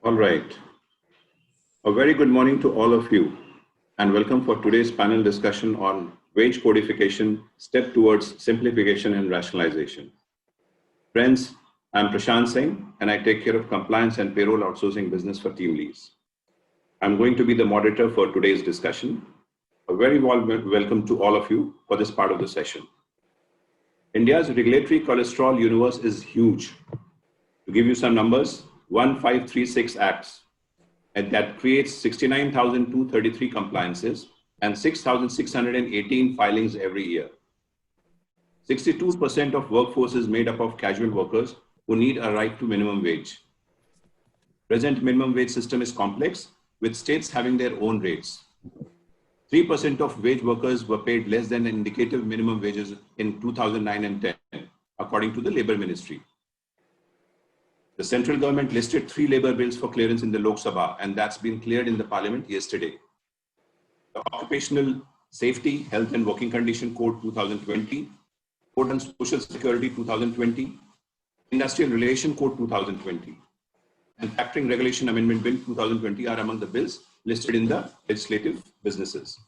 All right. A very good morning to all of you and welcome for today's panel discussion on wage codification, step towards simplification and rationalization. Friends, I'm Prashant Singh and I take care of compliance and payroll outsourcing business for TeamLease. I'm going to be the moderator for today's discussion. A very warm welcome to all of you for this part of the session. India's regulatory cholesterol universe is huge. To give you some numbers, 1536 acts, and that creates 69,233 compliances and 6,618 filings every year. 62% of workforce is made up of casual workers who need a right to minimum wage. Present minimum wage system is complex, with states having their own rates. 3% of wage workers were paid less than indicative minimum wages in 2009 and 10, according to the Labour Ministry. The central government listed 3 labor bills for clearance in the Lok Sabha, and that's been cleared in the parliament yesterday. The Occupational Safety, Health and Working Condition Code 2020, Code on Social Security 2020, Industrial Relation Code 2020, and Factoring Regulation Amendment Bill 2020 are among the bills listed in the legislative businesses.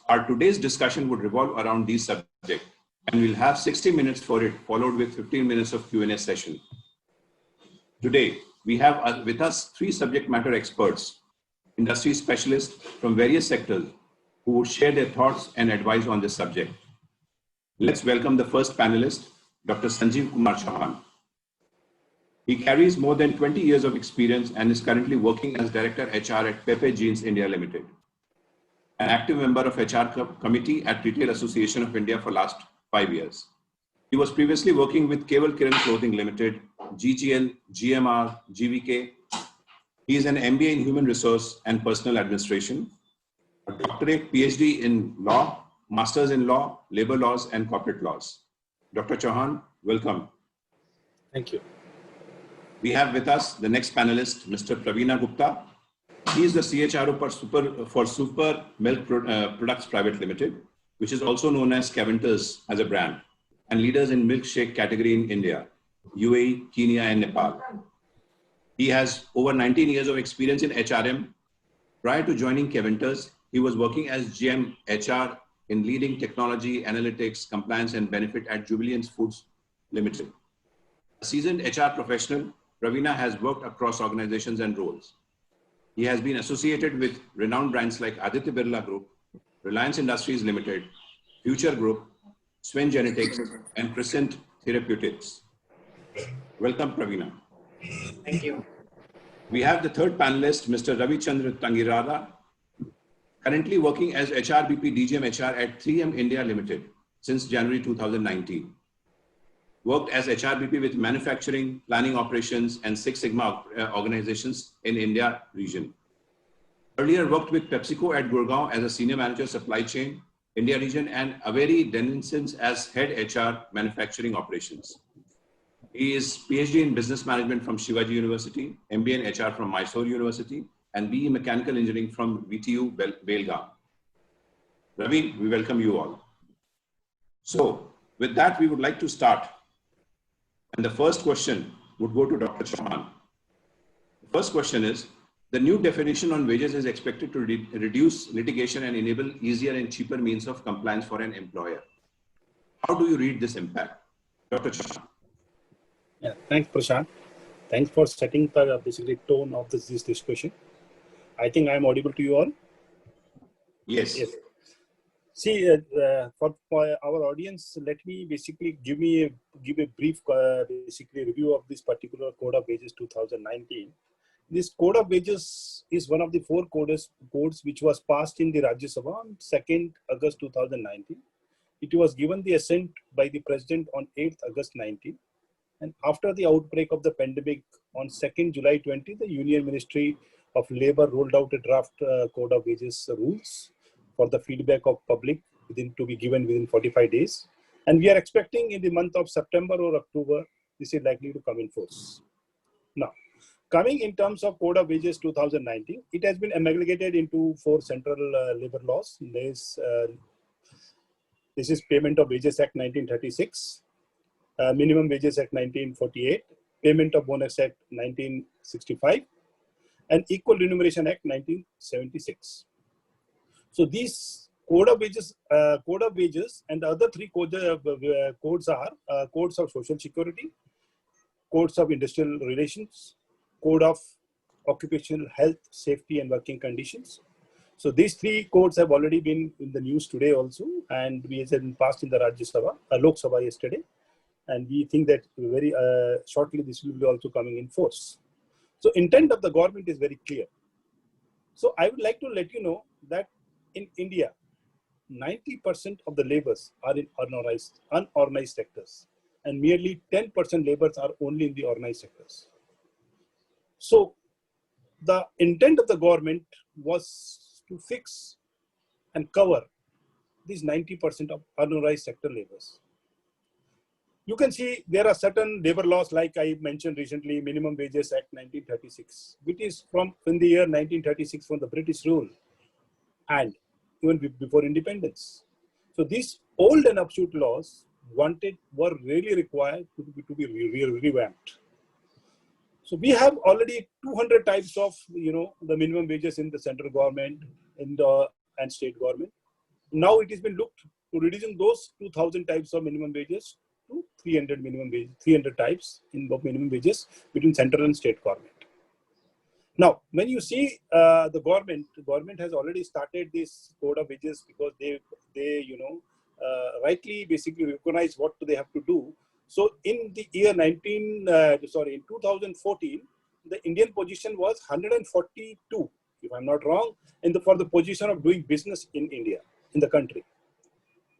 Our today's discussion would revolve around these subjects, and we'll have 60 minutes for it, followed with 15 minutes of Q&A session. Today, we have with us 3 subject matter experts, industry specialists from various sectors who will share their thoughts and advice on this subject. Let's welcome the first panelist, Dr. Sanjeev Kumar Chauhan. He carries more than 20 years of experience and is currently working as Director HR at Pepe Jeans India Limited, an active member of HR Committee at Retail Association of India for last 5 years. He was previously working with Keval Kiran Clothing Limited, GGL, GMR, GVK. He is an MBA in Human Resource and Personal Administration, a doctorate PhD in Law, Masters in Law, Labor Laws and Corporate Laws. Dr. Chauhan, welcome. Thank you. We have with us the next panelist, Mr. Pravina Gupta. He is the CHRO for Super Milk Products Private Limited, which is also known as Caventers as a brand, and leaders in milkshake category in India, UAE, Kenya, and Nepal. He has over 19 years of experience in HRM. Prior to joining Caventers, he was working as GM HR in leading technology, analytics, compliance, and benefit at Jubilant Foods Limited. A seasoned HR professional, Pravina has worked across organizations and roles. He has been associated with renowned brands like Aditya Birla Group, Reliance Industries Limited, Future Group, Swen Genetics, and Crescent Therapeutics. Welcome, Pravina. Thank you. We have the third panelist, Mr. Ravi Chandra Tangirada, currently working as HRBP DGM HR at 3M India Limited since January 2019. Worked as HRBP with manufacturing, planning operations, and Six Sigma organizations in India region. Earlier worked with PepsiCo at Gurgaon as a senior manager supply chain, India region, and Averi Deninsons as head HR manufacturing operations. He is PhD in business management from Shivaji University, MBA in HR from Mysore University, and BE mechanical engineering from VTU Belgaum. Ravi, we welcome you all. So with that, we would like to start. And the first question would go to Dr. Chauhan. The first question is, the new definition on wages is expected to reduce litigation and enable easier and cheaper means of compliance for an employer. How do you read this impact? Dr. Chauhan. Yeah, thanks, Prashant. Thanks for setting the basically tone of this discussion. I think I am audible to you all. Yes. Yes. See, for our audience, let me basically give a brief basically review of this particular Code of Wages 2019. This Code of Wages is one of the 4 codes which was passed in the Rajya Sabha on 2nd August 2019. It was given the assent by the President on 8th August 19. And after the outbreak of the pandemic on 2nd July 20, the Union Ministry of Labour rolled out a draft Code of Wages rules for the feedback of public to be given within 45 days. And we are expecting in the month of September or October, this is likely to come in force. Now, coming in terms of Code of Wages 2019, it has been amalgamated into 4 central labor laws. This is Payment of Wages Act 1936, Minimum Wages Act 1948, Payment of Bonus Act 1965, and Equal Remuneration Act 1976. So these code of wages and the other three codes are codes of social security, codes of industrial relations, code of occupational health, safety and working conditions. So these three codes have already been in the news today also, and we have passed in the Rajya Sabha, Lok Sabha yesterday, and we think that very shortly this will be also coming in force. So intent of the government is very clear. So I would like to let you know that in India, 90% of the laborers are in unorganized sectors, and merely 10% laborers are only in the organized sectors. So the intent of the government was to fix and cover these 90% of unorganized sector laborers. You can see there are certain labor laws, like I mentioned recently, Minimum Wages Act 1936, which is from in the year 1936 from the British rule and even before independence. So these old and obsolete laws were really required to be revamped. So we have already 200 types of the minimum wages in the central government and state government. Now it has been looked to reducing those 2,000 types of minimum wages to 300 types in minimum wages between central and state government. Now, when you see the government has already started this code of wages because they rightly basically recognize what they have to do. So in the year in 2014, the Indian position was 142, if I'm not wrong, for the position of doing business in India, in the country.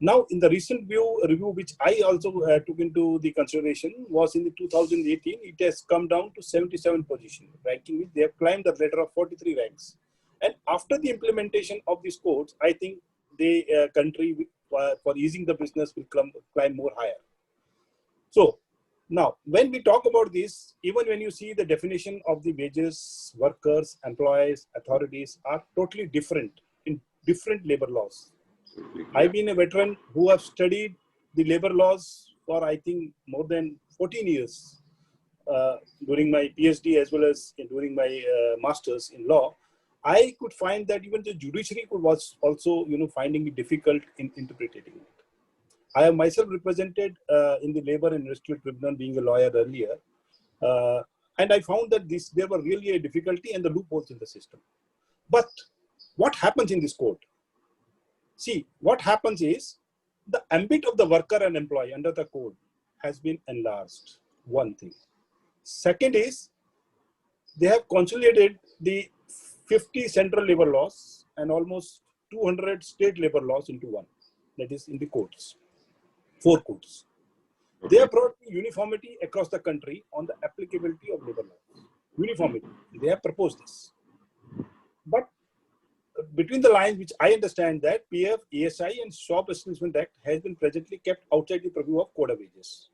Now, in the recent review, which I also took into the consideration, was in the 2018, it has come down to 77 position, ranking which they have climbed the ladder of 43 ranks. And after the implementation of these codes, I think the country, for easing the business, will climb more higher. So, now, when we talk about this, even when you see the definition of the wages, workers, employees, authorities are totally different in different labor laws. I've been a veteran who have studied the labor laws for, I think, more than 14 years during my PhD as well as during my master's in law. I could find that even the judiciary was also, finding it difficult in interpreting it. I have myself represented in the Labor and Industrial Tribunal, being a lawyer earlier, and I found that there were really a difficulty and the loopholes in the system. But what happens in this code? See, what happens is the ambit of the worker and employee under the code has been enlarged. One thing. Second is they have consolidated the 50 central labor laws and almost 200 state labor laws into one. That is in the codes, 4 codes. They have brought uniformity across the country on the applicability of labor laws. Uniformity. They have proposed this. But between the lines, which I understand that PF, ESI and Shop Establishment Act has been presently kept outside the purview of Code of Wages,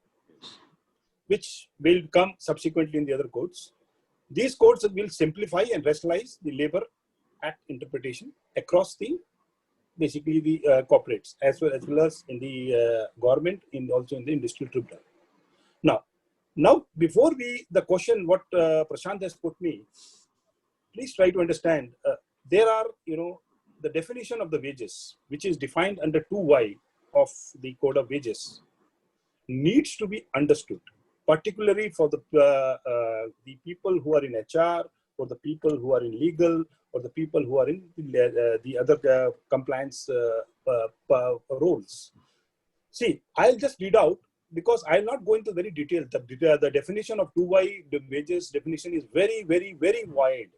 which will come subsequently in the other codes. These codes will simplify and rationalize the Labor Act interpretation across basically the corporates as well as in the government and also in the industrial tribunal. Now before the question what Prashant has put me, please try to understand. There are, the definition of the wages, which is defined under 2Y of the Code of Wages, needs to be understood, particularly for the people who are in HR, or the people who are in legal, or the people who are in the other compliance roles. See, I'll just read out, because I'll not go into very detail. The definition of 2Y wages definition is very, very, very wide,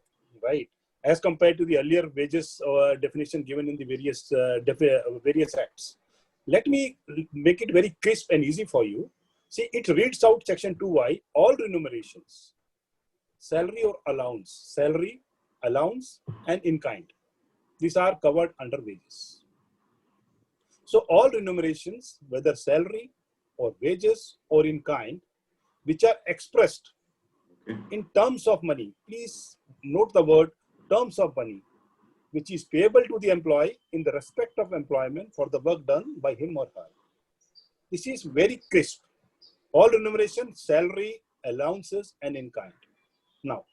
right? As compared to the earlier wages definition given in the various acts. Let me make it very crisp and easy for you. See, it reads out section 2Y, all remunerations, salary or allowance, salary, allowance, and in kind. These are covered under wages. So all remunerations, whether salary or wages or in kind, which are expressed in terms of money, please note the word terms of money, which is payable to the employee in the respect of employment for the work done by him or her. This is very crisp. All remuneration, salary, allowances, and in kind. Now,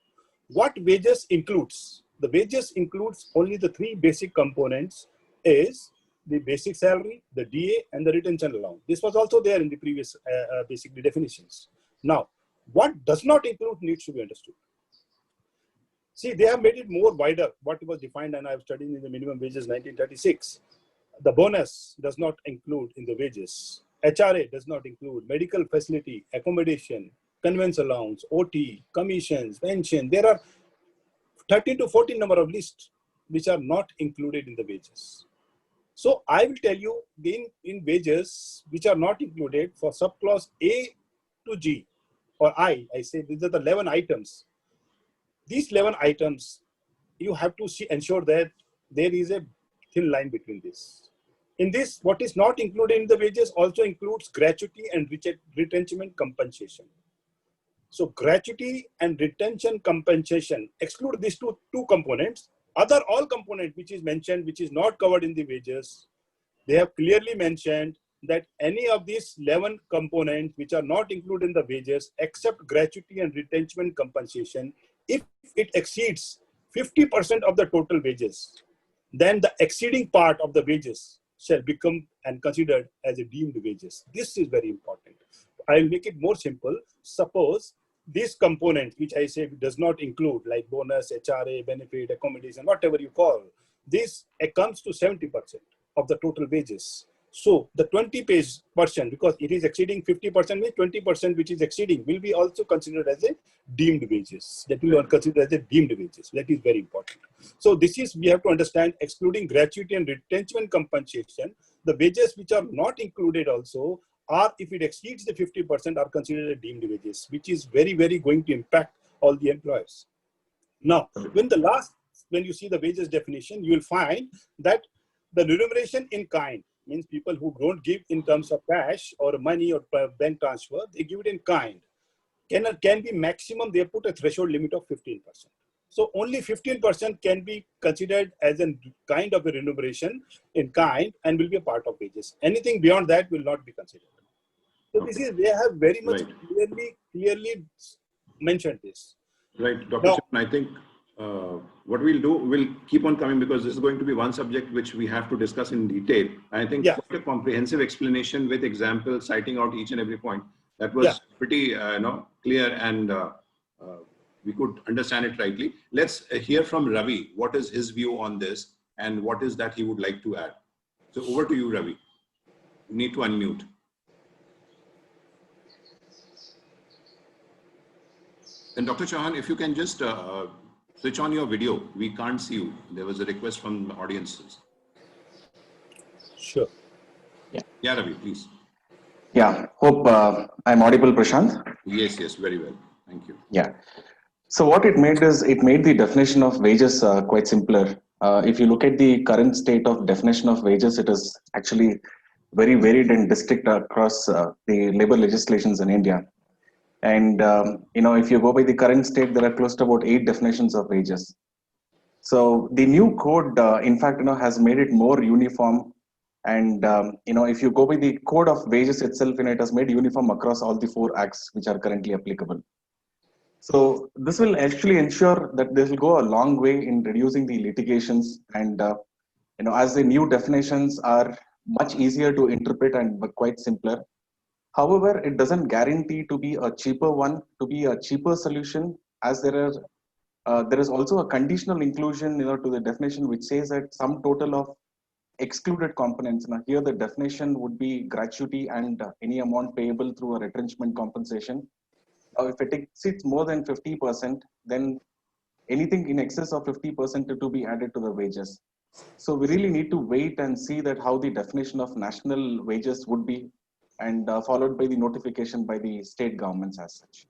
what wages includes? The wages includes only the three basic components is the basic salary, the DA, and the retention allowance. This was also there in the previous basically definitions. Now, what does not include needs to be understood. See, they have made it more wider, what was defined, and I've studied in the minimum wages 1936. The bonus does not include in the wages. HRA does not include medical facility, accommodation, conveyance allowance, OT, commissions, pension. There are 13 to 14 number of lists which are not included in the wages. So I will tell you in wages which are not included for subclause A to G or I say these are the 11 items. These 11 items, you have to ensure that there is a thin line between this. In this, what is not included in the wages also includes gratuity and retention compensation. So gratuity and retention compensation exclude these two components. Other all component which is mentioned, which is not covered in the wages, they have clearly mentioned that any of these 11 components which are not included in the wages except gratuity and retention compensation, if it exceeds 50% of the total wages, then the exceeding part of the wages shall become and considered as a deemed wages. This is very important. I'll make it more simple. Suppose these components, which I say does not include like bonus, HRA, benefit, accommodation, whatever you call, this comes to 70% of the total wages. So the 20%, because it is exceeding 50%, means 20% which is exceeding will be also considered as a deemed wages. That will be considered as a deemed wages. That is very important. So this is, we have to understand, excluding gratuity and retention compensation, the wages which are not included also are, if it exceeds the 50%, are considered as deemed wages, which is very, very going to impact all the employers. Now, when you see the wages definition, you will find that the remuneration in kind means people who don't give in terms of cash or money or bank transfer, they give it in kind. Can be maximum, they put a threshold limit of 15%. So only 15% can be considered as a kind of a remuneration in kind and will be a part of wages. Anything beyond that will not be considered. So this is, they have very much clearly mentioned this. Right, Dr. Charan, I think what we'll do, we'll keep on coming because this is going to be one subject which we have to discuss in detail. I think quite a comprehensive explanation with examples, citing out each and every point. That was pretty clear, and we could understand it rightly. Let's hear from Ravi. What is his view on this and what is that he would like to add? So over to you, Ravi. You need to unmute. And Dr. Chauhan, if you can just switch on your video. We can't see you. There was a request from the audiences. Sure. Yeah, Ravi, please. Yeah, hope I'm audible, Prashant. Yes, very well. Thank you. Yeah. So what it made is, it made the definition of wages quite simpler. If you look at the current state of definition of wages, it is actually very varied and distinct across the labor legislations in India. And, if you go by the current state, there are close to about 8 definitions of wages. So the new code, in fact, has made it more uniform. And, if you go by the code of wages itself, it has made uniform across all the 4 acts which are currently applicable. So this will actually ensure that this will go a long way in reducing the litigations. And, as the new definitions are much easier to interpret and quite simpler. However, it doesn't guarantee to be a cheaper one, to be a cheaper solution, as there is also a conditional inclusion to the definition which says that some total of excluded components. Now here the definition would be gratuity and any amount payable through a retrenchment compensation. Now if it exceeds more than 50%, then anything in excess of 50% to be added to the wages. So we really need to wait and see that how the definition of national wages would be, and followed by the notification by the state governments as such.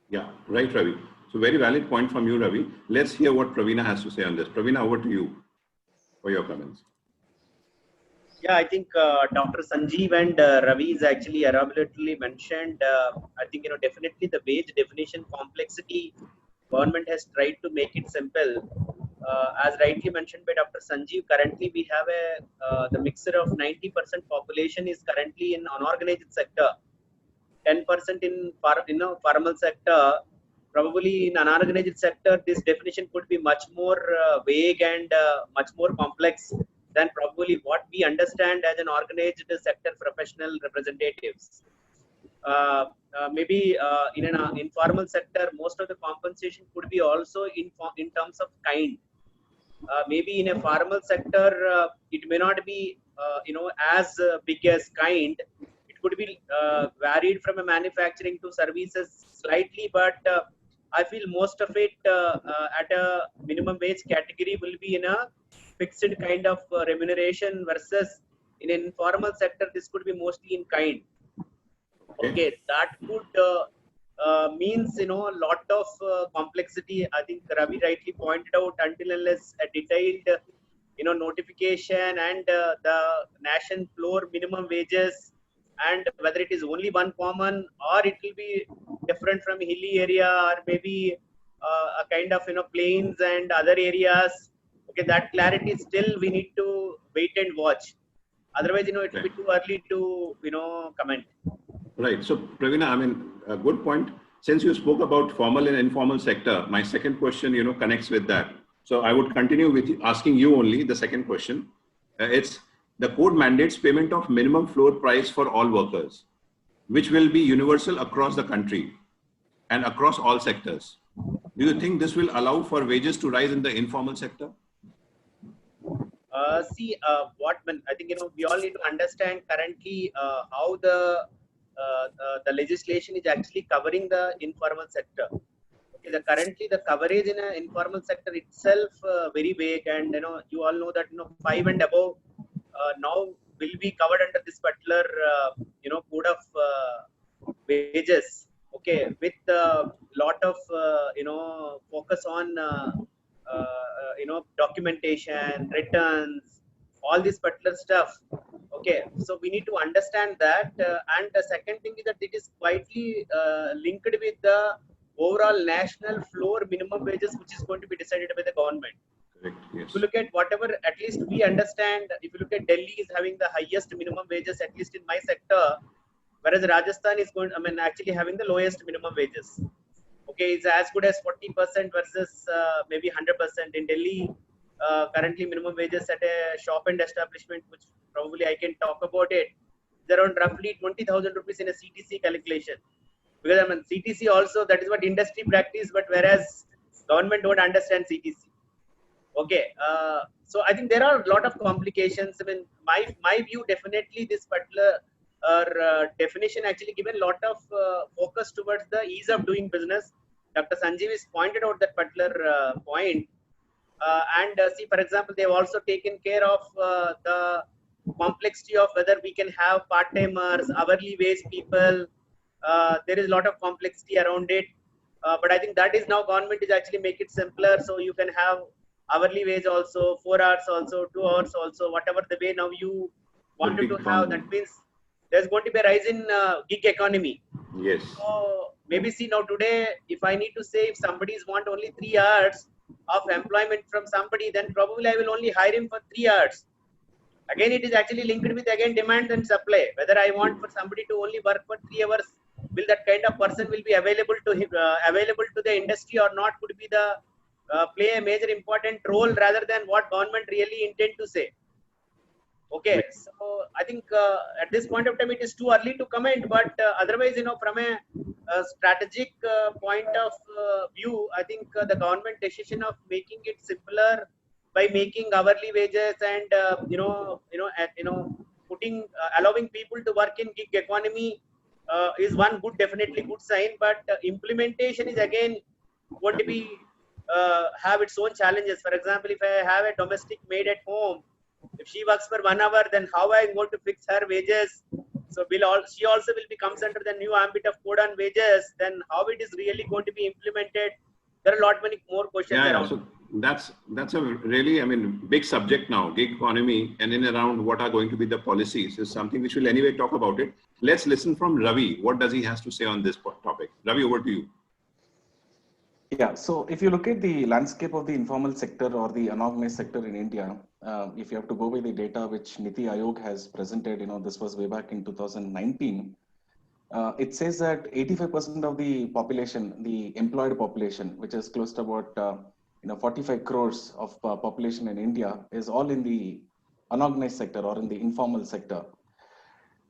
Yeah, right, Ravi. So very valid point from you, Ravi. Let's hear what Praveena has to say on this. Praveena, over to you for your comments. Yeah, I think Dr. Sanjeev and Ravi is actually elaborately mentioned. I think, definitely the wage definition complexity, government has tried to make it simple. As rightly mentioned by Dr. Sanjeev, currently we have the mixture of 90% population is currently in unorganized sector, 10% in formal sector, probably in unorganized sector, this definition could be much more vague and much more complex than probably what we understand as an organized sector professional representatives. Maybe in an informal sector, most of the compensation could be also in terms of kind. Maybe in a formal sector, it may not be as big as kind. It could be varied from a manufacturing to services slightly, but I feel most of it at a minimum wage category will be in a fixed kind of remuneration, versus in an informal sector this could be mostly in kind. Okay, that could means a lot of complexity. I think Ravi rightly pointed out, until unless a detailed notification and the nation floor minimum wages, and whether it is only one common or it will be different from hilly area, or maybe a kind of plains and other areas. Okay, that clarity still we need to wait and watch. Otherwise, it will be too early to comment. Right. So, Pravina, I mean, a good point. Since you spoke about formal and informal sector, my second question, connects with that. So I would continue with asking you only the second question. It's the code mandates payment of minimum floor price for all workers, which will be universal across the country and across all sectors. Do you think this will allow for wages to rise in the informal sector? I think we all need to understand currently how the legislation is actually covering the informal sector. Okay, currently the coverage in an informal sector itself very vague, and you all know that 5 and above now will be covered under this particular code of wages. Okay, with a lot of focus on documentation, returns, all this particular stuff. Okay, so we need to understand that, and the second thing is that it is quietly linked with the overall national floor minimum wages, which is going to be decided by the government. Correct. Yes. If you look at whatever, at least we understand, if you look at Delhi is having the highest minimum wages, at least in my sector, whereas Rajasthan is actually having the lowest minimum wages. Okay, it's as good as 40% versus maybe 100% in Delhi. Currently, minimum wages at a shop and establishment, which probably I can talk about it, is around roughly 20,000 rupees in a CTC calculation. Because CTC also, that is what industry practice, but whereas government don't understand CTC. Okay, so I think there are a lot of complications. I mean, my view, definitely this particular definition actually given a lot of focus towards the ease of doing business. Dr. Sanjeev has pointed out that particular point. And see, for example, they've also taken care of the complexity of whether we can have part-timers, hourly wage people. There is a lot of complexity around it. But I think that is now government is actually make it simpler. So you can have hourly wage also, 4 hours also, 2 hours also, whatever the way now you wanted to have. That means there's going to be a rise in gig economy. Yes. So maybe see now today, if I need to say if somebody's want only 3 hours of employment from somebody, then probably I will only hire him for 3 hours. Again, it is actually linked with demand and supply. Whether I want for somebody to only work for 3 hours, will that kind of person will be available to him, available to the industry or not? Could be the play a major important role rather than what government really intend to say. Okay, so I think at this point of time it is too early to comment, but otherwise, from a strategic point of view, I think the government decision of making it simpler by making hourly wages and putting allowing people to work in gig economy is one good, definitely good sign, but implementation is again going to be have its own challenges. For example, if I have a domestic maid at home, if she works for 1 hour, then how I am going to fix her wages? So she also will comes under the new ambit of code on wages. Then how it is really going to be implemented? There are a lot many more questions around. So that's a really, big subject now. Gig economy and in around what are going to be the policies is something which we'll anyway talk about it. Let's listen from Ravi. What does he has to say on this topic? Ravi, over to you. Yeah, so if you look at the landscape of the informal sector or the unorganized sector in India, if you have to go by the data which Niti Aayog has presented, this was way back in 2019. it says that 85% of the population, the employed population, which is close to about 45 crores of population in India, is all in the unorganized sector or in the informal sector.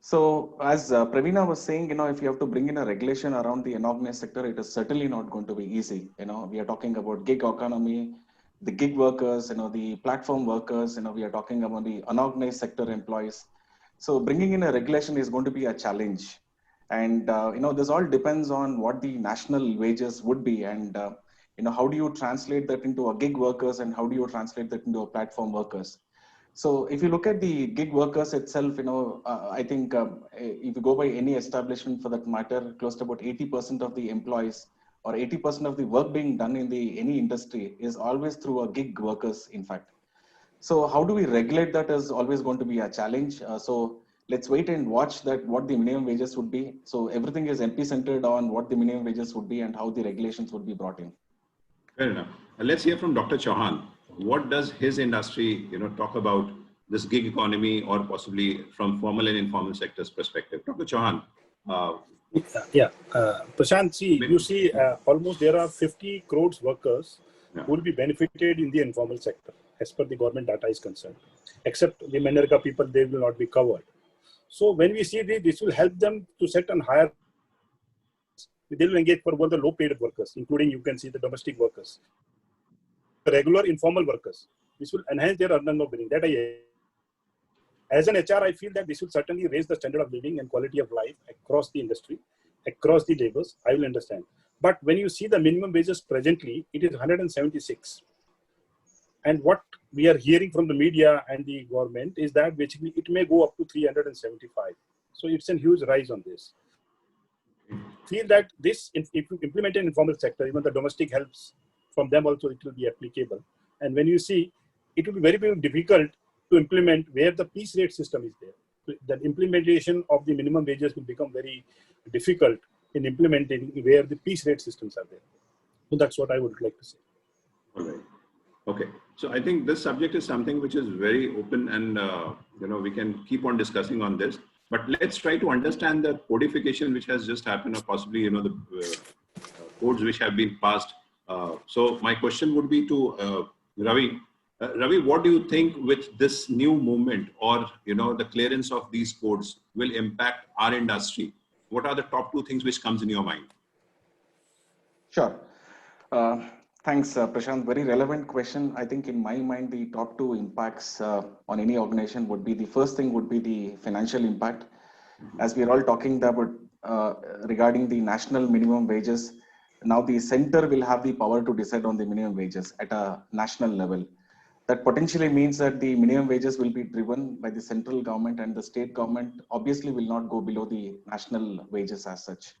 So as Praveena was saying, if you have to bring in a regulation around the unorganized sector, it is certainly not going to be easy. We are talking about gig economy, the gig workers, the platform workers, we are talking about the unorganized sector employees. So bringing in a regulation is going to be a challenge. And, this all depends on what the national wages would be. And, how do you translate that into a gig workers and how do you translate that into a platform workers? So if you look at the gig workers itself, I think if you go by any establishment for that matter, close to about 80% of the employees or 80% of the work being done in any industry is always through a gig workers, in fact. So how do we regulate that is always going to be a challenge. So let's wait and watch that what the minimum wages would be. So everything is MP-centered on what the minimum wages would be and how the regulations would be brought in. Fair enough. Let's hear from Dr. Chauhan. What does his industry, talk about this gig economy or possibly from formal and informal sectors perspective? Dr. Chauhan. Prashant, you see almost there are 50 crores workers who will be benefited in the informal sector as per the government data is concerned. Except the Manrega people, they will not be covered. So when we see this will help them to set on higher, they will engage for both the low paid workers, including you can see the domestic workers, the regular informal workers. This will enhance their earning of living. As an HR, I feel that this will certainly raise the standard of living and quality of life across the industry, across the labors. I will understand. But when you see the minimum wages presently, it is 176. And what we are hearing from the media and the government is that basically it may go up to 375. So it's a huge rise on this. Feel that this, if you implement an informal sector, even the domestic helps from them also, it will be applicable. And when you see, it will be very, very difficult to implement where the piece rate system is there. The implementation of the minimum wages will become very difficult in implementing where the piece rate systems are there. So that's what I would like to say. All right. Okay. So I think this subject is something which is very open and, we can keep on discussing on this. But let's try to understand the codification which has just happened or possibly, the codes which have been passed. So my question would be to Ravi. Ravi, what do you think with this new movement or, the clearance of these codes will impact our industry? What are the top two things which comes in your mind? Sure. Thanks, Prashant. Very relevant question. I think in my mind, the top two impacts on any organization would be, the first thing would be the financial impact. As we're all talking about regarding the national minimum wages, now the center will have the power to decide on the minimum wages at a national level. That potentially means that the minimum wages will be driven by the central government, and the state government obviously will not go below the national wages as such.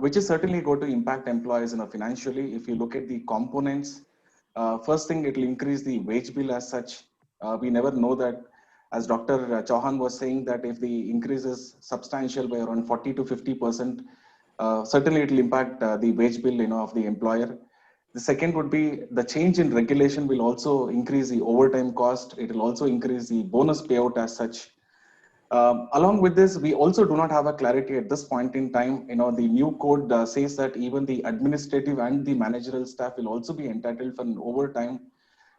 Which is certainly going to impact employees financially. If you look at the components, first thing, it will increase the wage bill as such. We never know that, as Dr. Chauhan was saying, that if the increase is substantial by around 40 to 50%, certainly it will impact the wage bill of the employer. The second would be the change in regulation will also increase the overtime cost. It will also increase the bonus payout as such. Along with this, we also do not have a clarity at this point in time. The new code says that even the administrative and the managerial staff will also be entitled for an overtime.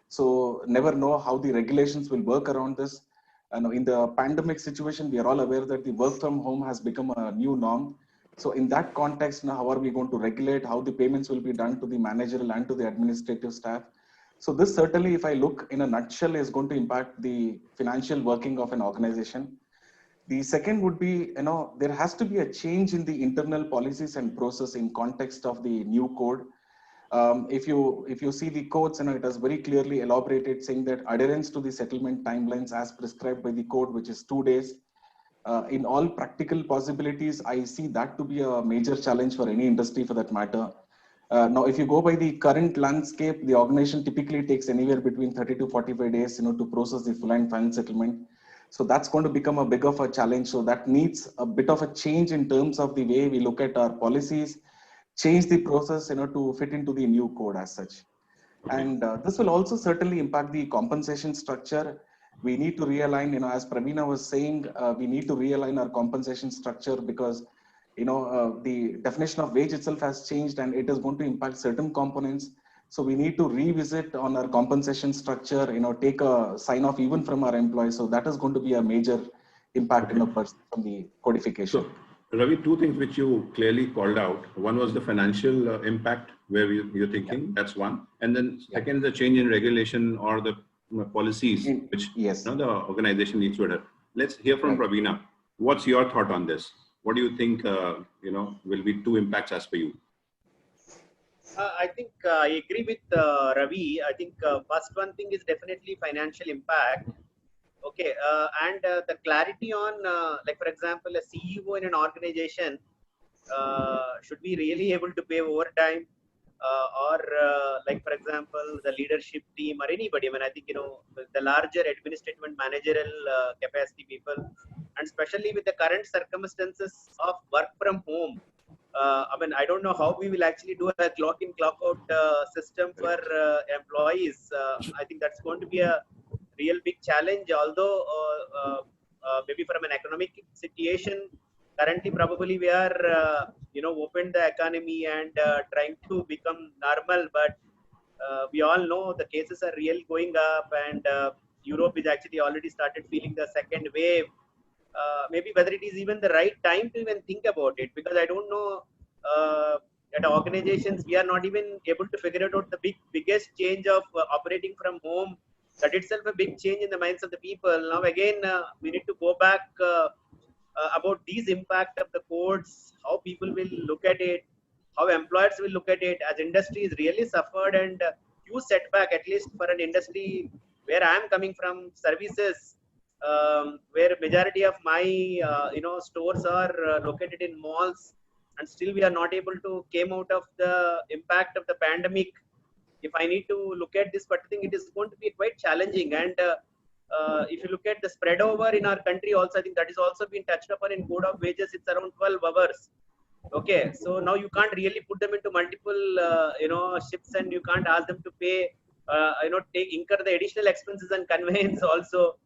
So never know how the regulations will work around this. In the pandemic situation, we are all aware that the work from home has become a new norm. So in that context, now how are we going to regulate how the payments will be done to the managerial and to the administrative staff? So this certainly, if I look in a nutshell, is going to impact the financial working of an organization. The second would be, there has to be a change in the internal policies and process in context of the new code. If you see the codes, it has very clearly elaborated saying that adherence to the settlement timelines as prescribed by the code, which is 2 days. In all practical possibilities, I see that to be a major challenge for any industry for that matter. Now, if you go by the current landscape, the organization typically takes anywhere between 30 to 45 days, to process the full and final settlement. So that's going to become a big of a challenge. So that needs a bit of a change in terms of the way we look at our policies, change the process, to fit into the new code as such. And this will also certainly impact the compensation structure. We need to realign, as Praveena was saying, we need to realign our compensation structure because the definition of wage itself has changed, and it is going to impact certain components. So we need to revisit on our compensation structure, take a sign off even from our employees. So that is going to be a major impact from the codification. So, Ravi, two things which you clearly called out. One was the financial impact, where you're thinking, that's one. And then second is the change in regulation or the policies which the organization needs to adapt. Let's hear from Pravina. What's your thought on this? What do you think, will be two impacts as per you? I think I agree with Ravi. I think first one thing is definitely financial impact. Okay, and the clarity on, like for example, a CEO in an organization should be really able to pay overtime, or like for example, the leadership team or anybody. I mean, I think the larger administrative and managerial capacity people, and especially with the current circumstances of work from home. I mean, I don't know how we will actually do a clock in, clock out system for employees. I think that's going to be a real big challenge. Although maybe from an economic situation, currently probably we are opened the economy and trying to become normal. But we all know the cases are really going up, and Europe is actually already started feeling the second wave. Maybe whether it is even the right time to even think about it, because I don't know, at organizations we are not even able to figure out the biggest change of operating from home. That itself a big change in the minds of the people. Now again, we need to go back about these impact of the codes, how people will look at it, how employers will look at it, as industry is really suffered, and huge setback, at least for an industry where I am coming from, services, where majority of my stores are located in malls, and still we are not able to came out of the impact of the pandemic. If I need to look at this particular thing, it is going to be quite challenging. And if you look at the spread over in our country also, I think that is also been touched upon in code of wages. It's around 12 hours. Okay, so now you can't really put them into multiple shifts, and you can't ask them to pay incur the additional expenses and conveyance also.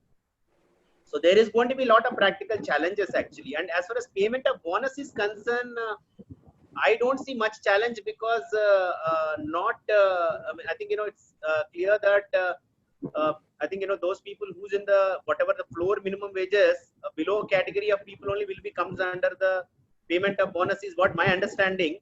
So there is going to be a lot of practical challenges actually. And as far as payment of bonus is concerned, I don't see much challenge, because I think it's clear that I think those people who's in the whatever the floor minimum wages, below category of people only will be comes under the payment of bonus, is what my understanding.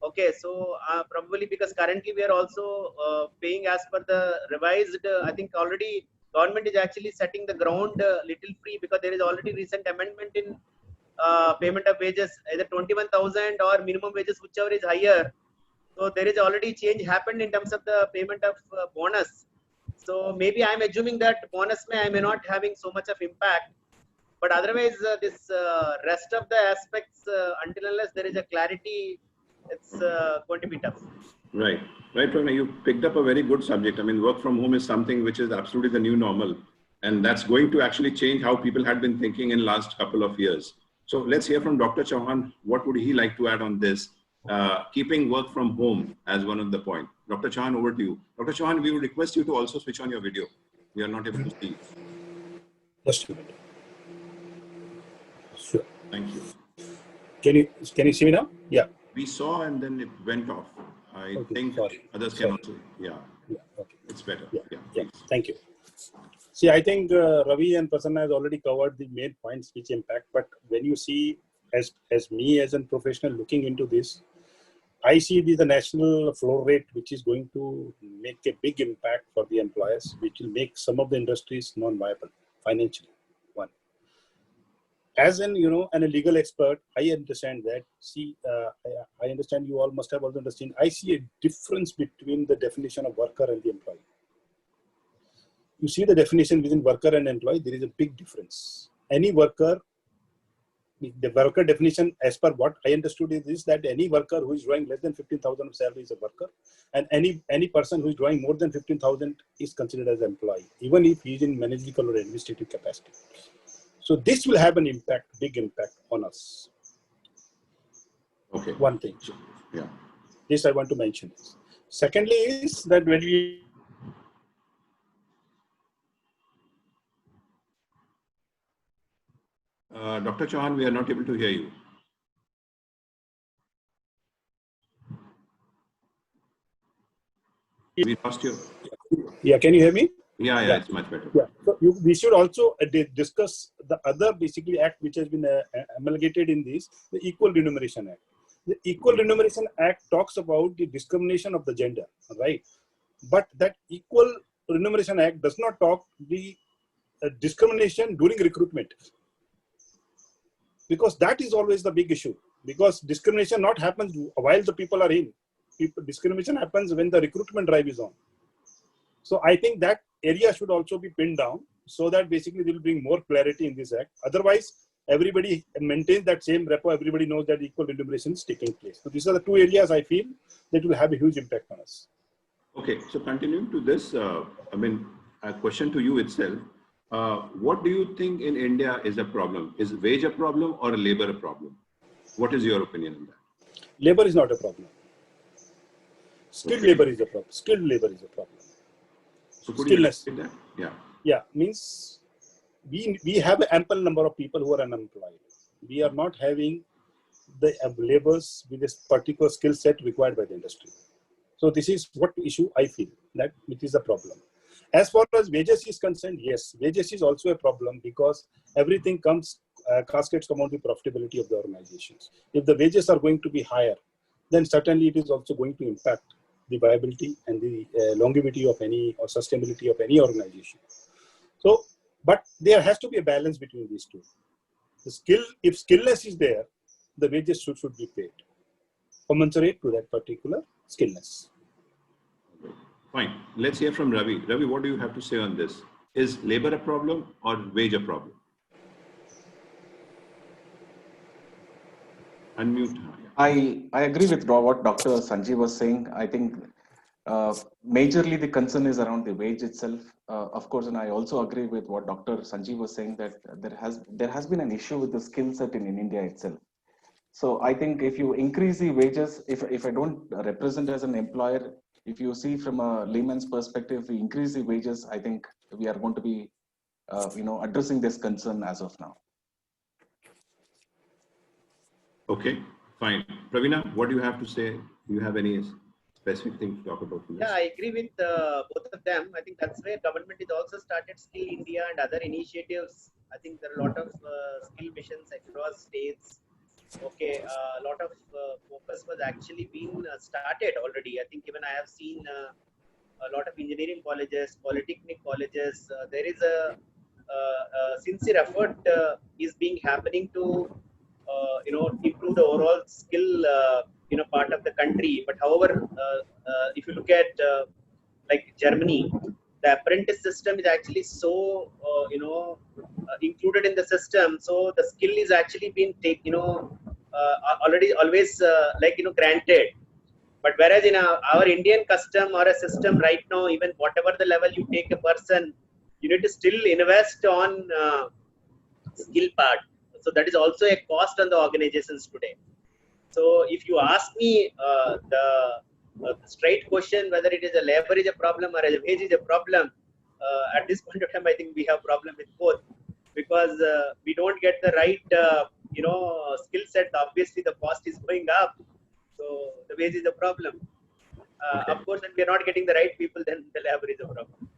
Okay, so probably because currently we are also paying as per the revised. I think already government is actually setting the ground little free, because there is already recent amendment in payment of wages, either 21,000 or minimum wages, whichever is higher. So there is already change happened in terms of the payment of bonus. So maybe I'm assuming that bonus I may not having so much of impact, but otherwise this rest of the aspects, until unless there is a clarity, it's going to be tough. Right. Pravina, you picked up a very good subject. I mean, work from home is something which is absolutely the new normal, and that's going to actually change how people had been thinking in last couple of years. So let's hear from Dr. Chauhan. What would he like to add on this? Keeping work from home as one of the point. Dr. Chauhan, over to you. Dr. Chauhan, we would request you to also switch on your video. We are not able to see. Just a minute. Sure. Thank you. Can you see me now? Yeah. We saw and then it went off. I think others can also. Yeah. Okay. It's better. Yeah. Thank you. See, I think Ravi and Prasanna has already covered the main points which impact. But when you see, as me as a professional looking into this, I see the national floor rate, which is going to make a big impact for the employers, which will make some of the industries non-viable financially. One, as an a legal expert, I understand that. See, I understand you all must have also understood. I see a difference between the definition of worker and the employee. You see the definition within worker and employee, there is a big difference. Any worker, the worker definition, as per what I understood, is that any worker who is drawing less than 15,000 of salary is a worker, and any person who is drawing more than 15,000 is considered as an employee, even if he is in managerial or administrative capacity. So this will have an impact, big impact on us. Okay. One thing. Yeah. This I want to mention. Secondly is that when we Dr. Chauhan, we are not able to hear you. We lost you. Yeah, can you hear me? Yeah, it's much better. Yeah. So we should also discuss the other basically act which has been amalgamated in this, the Equal Remuneration Act. The Equal Remuneration Act talks about the discrimination of the gender, right? But that Equal Remuneration Act does not talk the discrimination during recruitment, because that is always the big issue. Because discrimination not happens while the people are in. Discrimination happens when the recruitment drive is on. So I think that area should also be pinned down so that basically will bring more clarity in this act. Otherwise, everybody maintains that same repo. Everybody knows that equal remuneration is taking place. So these are the two areas I feel that will have a huge impact on us. Okay, so continuing to this, a question to you itself. What do you think in India is a problem? Is wage a problem or labor a problem? What is your opinion on that? Labor is not a problem. Skilled labor is a problem. Skilled labor is a problem. So could you explain that? Yeah. Yeah, means we have an ample number of people who are unemployed. We are not having the laborers with this particular skill set required by the industry. So this is what issue I feel that it is a problem. As far as wages is concerned, yes, wages is also a problem because everything comes, caskets come on the profitability of the organizations. If the wages are going to be higher, then certainly it is also going to impact the viability and the longevity of any or sustainability of any organization. So, but there has to be a balance between these two. The skill, if skillness is there, the wages should be paid commensurate to that particular skillness. Fine. Let's hear from Ravi. Ravi, what do you have to say on this? Is labor a problem or wage a problem? Unmute. I agree with what Dr. Sanjeev was saying. I think majorly the concern is around the wage itself. Of course, and I also agree with what Dr. Sanjeev was saying that there has been an issue with the skill set in India itself. So I think if you increase the wages, if I don't represent as an employer, if you see from a layman's perspective, we increase the wages, I think we are going to be, addressing this concern as of now. Okay, fine. Pravina, what do you have to say? Do you have any specific thing to talk about? Yeah, I agree with both of them. I think that's where government is also started Skill India and other initiatives. I think there are a lot of skill missions across states. Okay, a lot of focus was actually being started already. I think even I have seen a lot of engineering colleges, polytechnic colleges. There is a sincere effort is being happening to improve the overall skill part of the country. But however, if you look at like Germany, the apprentice system is actually so included in the system. So the skill is actually being already always granted. But whereas in our Indian custom or a system right now, even whatever the level you take a person, you need to still invest on skill part. So that is also a cost on the organizations today. So if you ask me the straight question whether it is a labor is a problem or a wage is a problem, at this point of time I think we have problem with both, because we don't get the right skill set. Obviously the cost is going up, so the wage is a problem. Okay. Of course, when we are not getting the right people, then the labor is a problem.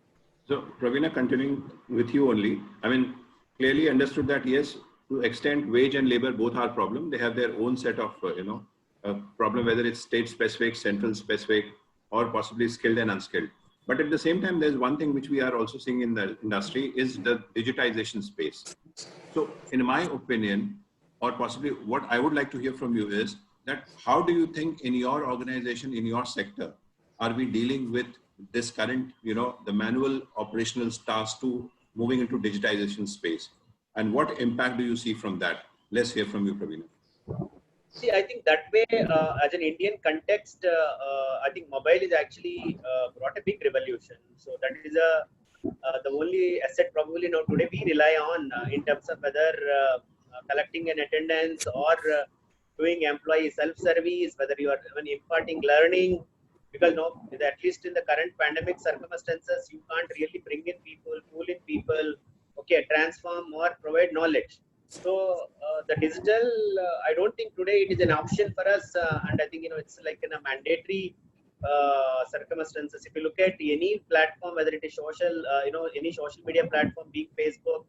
So Pravina, continuing with you only, clearly understood that yes, to extent wage and labor both are problem. They have their own set of problem, whether it's state specific, central specific, or possibly skilled and unskilled. But at the same time, there's one thing which we are also seeing in the industry is the digitization space. So in my opinion, or possibly what I would like to hear from you is that how do you think in your organization, in your sector, are we dealing with this current, the manual operational tasks to moving into digitization space? And what impact do you see from that? Let's hear from you, Pravina. See, I think that way, as an Indian context, I think mobile is actually brought a big revolution. So that is the only asset probably now today we rely on in terms of whether collecting an attendance or doing employee self-service, whether you are even imparting learning. Because no, at least in the current pandemic circumstances, you can't really bring in people, pull in people, okay, transform or provide knowledge. So the digital, I don't think today it is an option for us, and I think it's like a mandatory circumstances. If you look at any platform, whether it is social, any social media platform, being Facebook,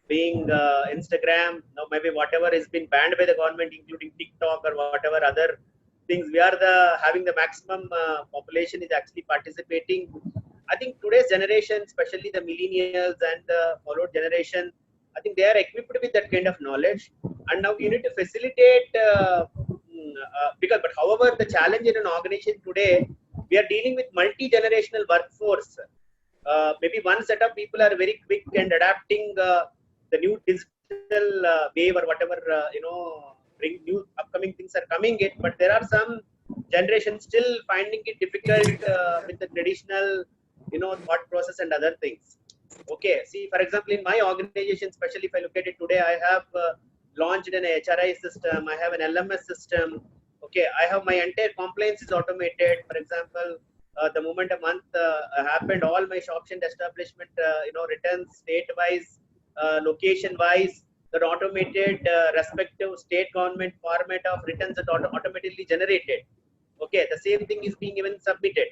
being Instagram, now maybe whatever has been banned by the government, including TikTok or whatever other things, we are having the maximum population is actually participating. I think today's generation, especially the millennials and the followed generation, I think they are equipped with that kind of knowledge, and now you need to facilitate. But however, the challenge in an organization today, we are dealing with multi-generational workforce. Maybe one set of people are very quick and adapting the new digital wave or whatever bring new upcoming things are coming in, but there are some generations still finding it difficult with the traditional thought process and other things. Okay, see, for example, in my organization, especially if I look at it today, I have launched an HRI system, I have an LMS system. Okay, I have my entire compliance is automated. For example, the moment a month happened, all my shops and establishment returns state wise, location wise, that automated respective state government format of returns that automatically generated. Okay, the same thing is being even submitted.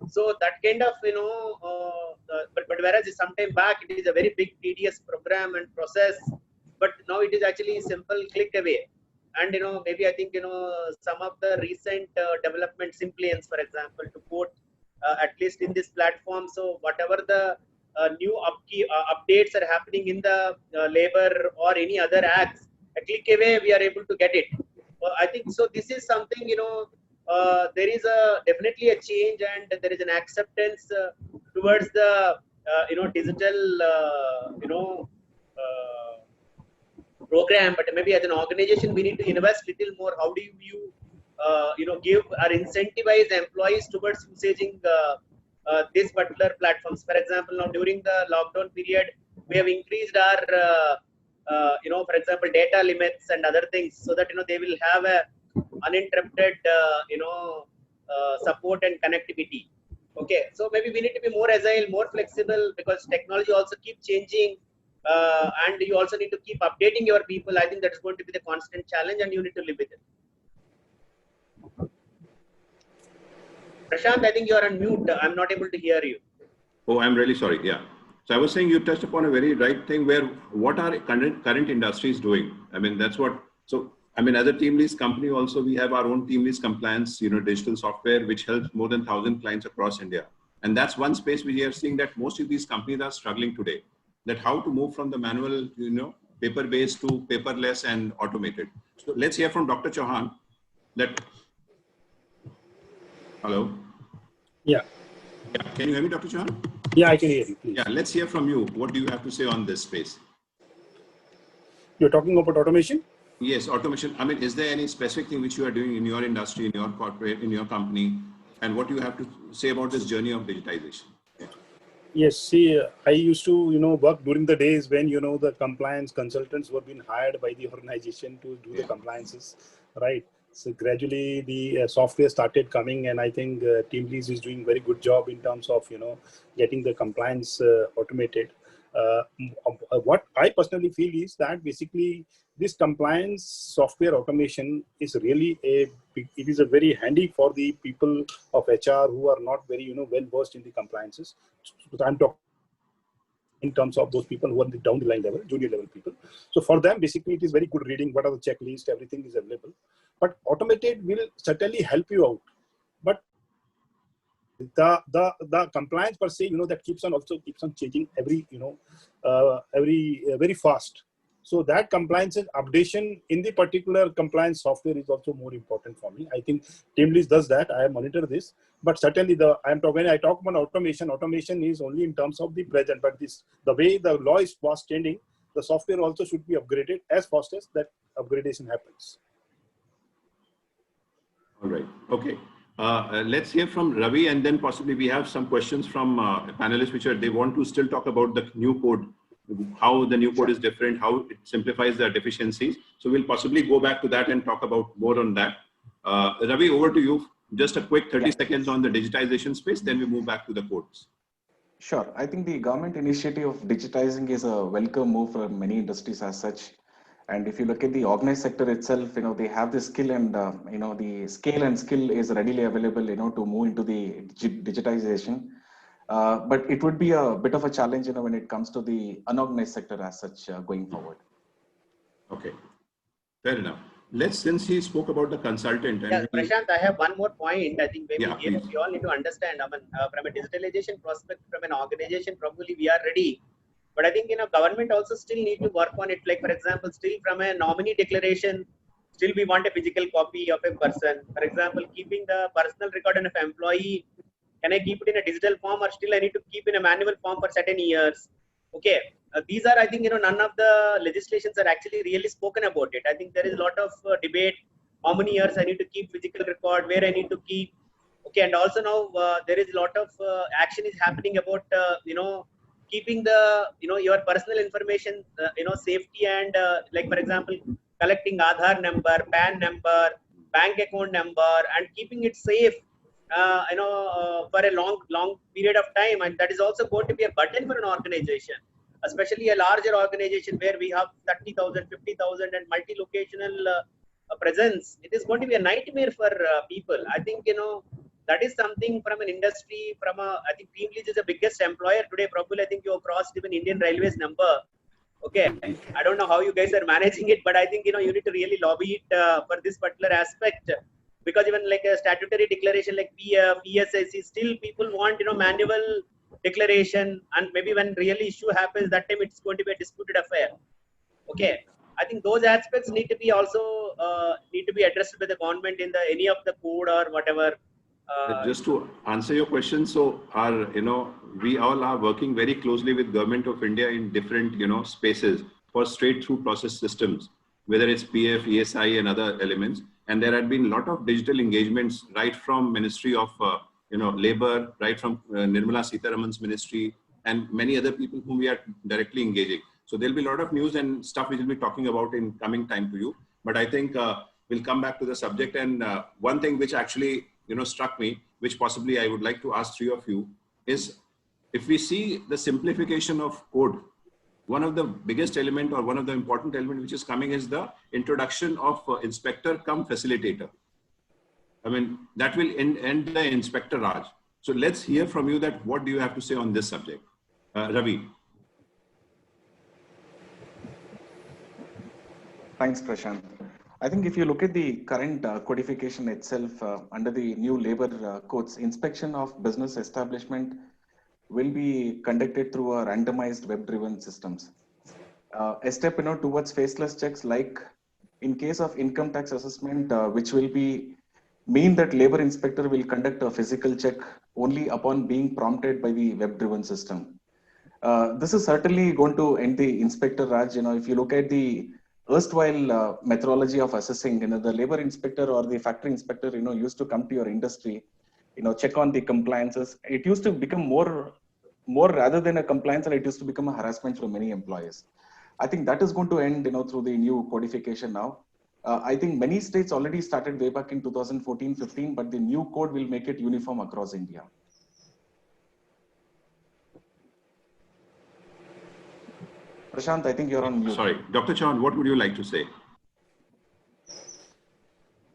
So that kind of but whereas sometime back it is a very big tedious program and process, but now it is actually simple click away. And maybe I think some of the recent development Simpliance, for example, to quote at least in this platform. So whatever the new updates are happening in the labor or any other acts, a click away we are able to get it. I think so. This is something there is definitely a change, and there is an acceptance towards the digital program. But maybe as an organization we need to invest little more. How do you give or incentivize employees towards using this particular platforms? For example, now during the lockdown period, we have increased our for example, data limits and other things, so that they will have a uninterrupted support and connectivity. Okay, so maybe we need to be more agile, more flexible, because technology also keep changing, and you also need to keep updating your people. I think that is going to be the constant challenge, and you need to live with it. Prashant, I think you are on mute. I'm not able to hear you. Oh, I'm really sorry. Yeah. So I was saying you touched upon a very right thing, where what are current industries doing? I mean, that's what, so I mean, as a TeamLease company also, we have our own TeamLease compliance, digital software, which helps more than 1,000 clients across India. And that's one space we are seeing that most of these companies are struggling today, that how to move from the manual, paper-based to paperless and automated. So let's hear from Dr. Chauhan that, hello? Yeah. Can you hear me, Dr. Chauhan? Yeah, I can hear you, please. Yeah, let's hear from you. What do you have to say on this space? You're talking about automation? Yes, automation. I mean, is there any specific thing which you are doing in your industry, in your corporate, in your company, and what do you have to say about this journey of digitization? Yeah. Yes, see, I used to, work during the days when, the compliance consultants were being hired by the organization to do the compliances, right? So gradually the software started coming, and I think TeamLease is doing very good job in terms of, getting the compliance automated. What I personally feel is that basically this compliance software automation is really it is a very handy for the people of HR who are not very, well versed in the compliances. So I'm talking in terms of those people who are down the line level, junior level people. So for them, basically, it is very good reading. What are the checklists? Everything is available. But automated will certainly help you out. But the compliance per se, that keeps on changing every very fast. So that compliance updation in the particular compliance software is also more important for me. I think TeamLease does that. I monitor this, but certainly when I talk about automation is only in terms of the present. But the way the law is fast changing, the software also should be upgraded as fast as that upgradation happens. All right. Okay. Let's hear from Ravi, and then possibly we have some questions from panelists, which they want to still talk about the new code, how the new code is different, how it simplifies the deficiencies. So we'll possibly go back to that and talk about more on that. Ravi, over to you. Just a quick 30 seconds on the digitization space, then we move back to the codes. Sure. I think the government initiative of digitizing is a welcome move for many industries as such. And if you look at the organized sector itself, they have the skill and, the scale and skill is readily available, to move into the digitization. But it would be a bit of a challenge, when it comes to the unorganized sector as such going forward. Okay, fair enough. Since he spoke about the consultant. Yeah, Prashant, I have one more point. I think maybe here please. we all need to understand. I mean, from a digitalization prospect, from an organization, probably we are ready. But I think, government also still need to work on it. Like, for example, still from a nominee declaration, still we want a physical copy of a person. For example, keeping the personal record of an employee, can I keep it in a digital form or still I need to keep in a manual form for certain years? Okay. These are, I think, none of the legislations are actually really spoken about it. I think there is a lot of debate. How many years I need to keep physical record, where I need to keep. Okay. And also now there is a lot of action is happening about, keeping the, your personal information, safety and like, for example, collecting Aadhaar number, PAN number, bank account number, and keeping it safe for a long period of time, and that is also going to be a burden for an organization, especially a larger organization where we have 30,000, 50,000 and multi-locational presence. It is going to be a nightmare for people. I think, that is something from an industry, I think TeamLease is the biggest employer today. Probably, I think you have crossed even Indian Railways number. Okay. I don't know how you guys are managing it, but I think, you need to really lobby it for this particular aspect. Because even like a statutory declaration like PF, ESIC, still people want, manual declaration, and maybe when really issue happens, that time it's going to be a disputed affair. Okay. I think those aspects need to be also need to be addressed by the government in any of the code or whatever. Just to answer your question, so we all are working very closely with Government of India in different, spaces for straight through process systems, whether it's PF, ESI and other elements. And there had been a lot of digital engagements right from Ministry of, Labor, right from Nirmala Sitharaman's ministry and many other people whom we are directly engaging. So there'll be a lot of news and stuff we will be talking about in coming time to you. But I think we'll come back to the subject. And one thing which actually, struck me, which possibly I would like to ask three of you, is if we see the simplification of code, one of the biggest element or one of the important element which is coming is the introduction of inspector cum facilitator. I mean, that will end the inspector Raj. So let's hear from you that what do you have to say on this subject? Ravi. Thanks, Prashant. I think if you look at the current codification itself, under the new labor codes, inspection of business establishment will be conducted through a randomized web-driven systems. A step towards faceless checks, like in case of income tax assessment, which will be mean that labor inspector will conduct a physical check only upon being prompted by the web-driven system. This is certainly going to end the inspector Raj. If you look at the erstwhile methodology of assessing, the labor inspector or the factory inspector, used to come to your industry, check on the compliances. It used to become more rather than a compliance, and it used to become a harassment for many employees. I think that is going to end, through the new codification now. I think many states already started way back in 2014-15, but the new code will make it uniform across India. Prashant, I think you're on mute. Sorry, Dr. Chauhan, what would you like to say?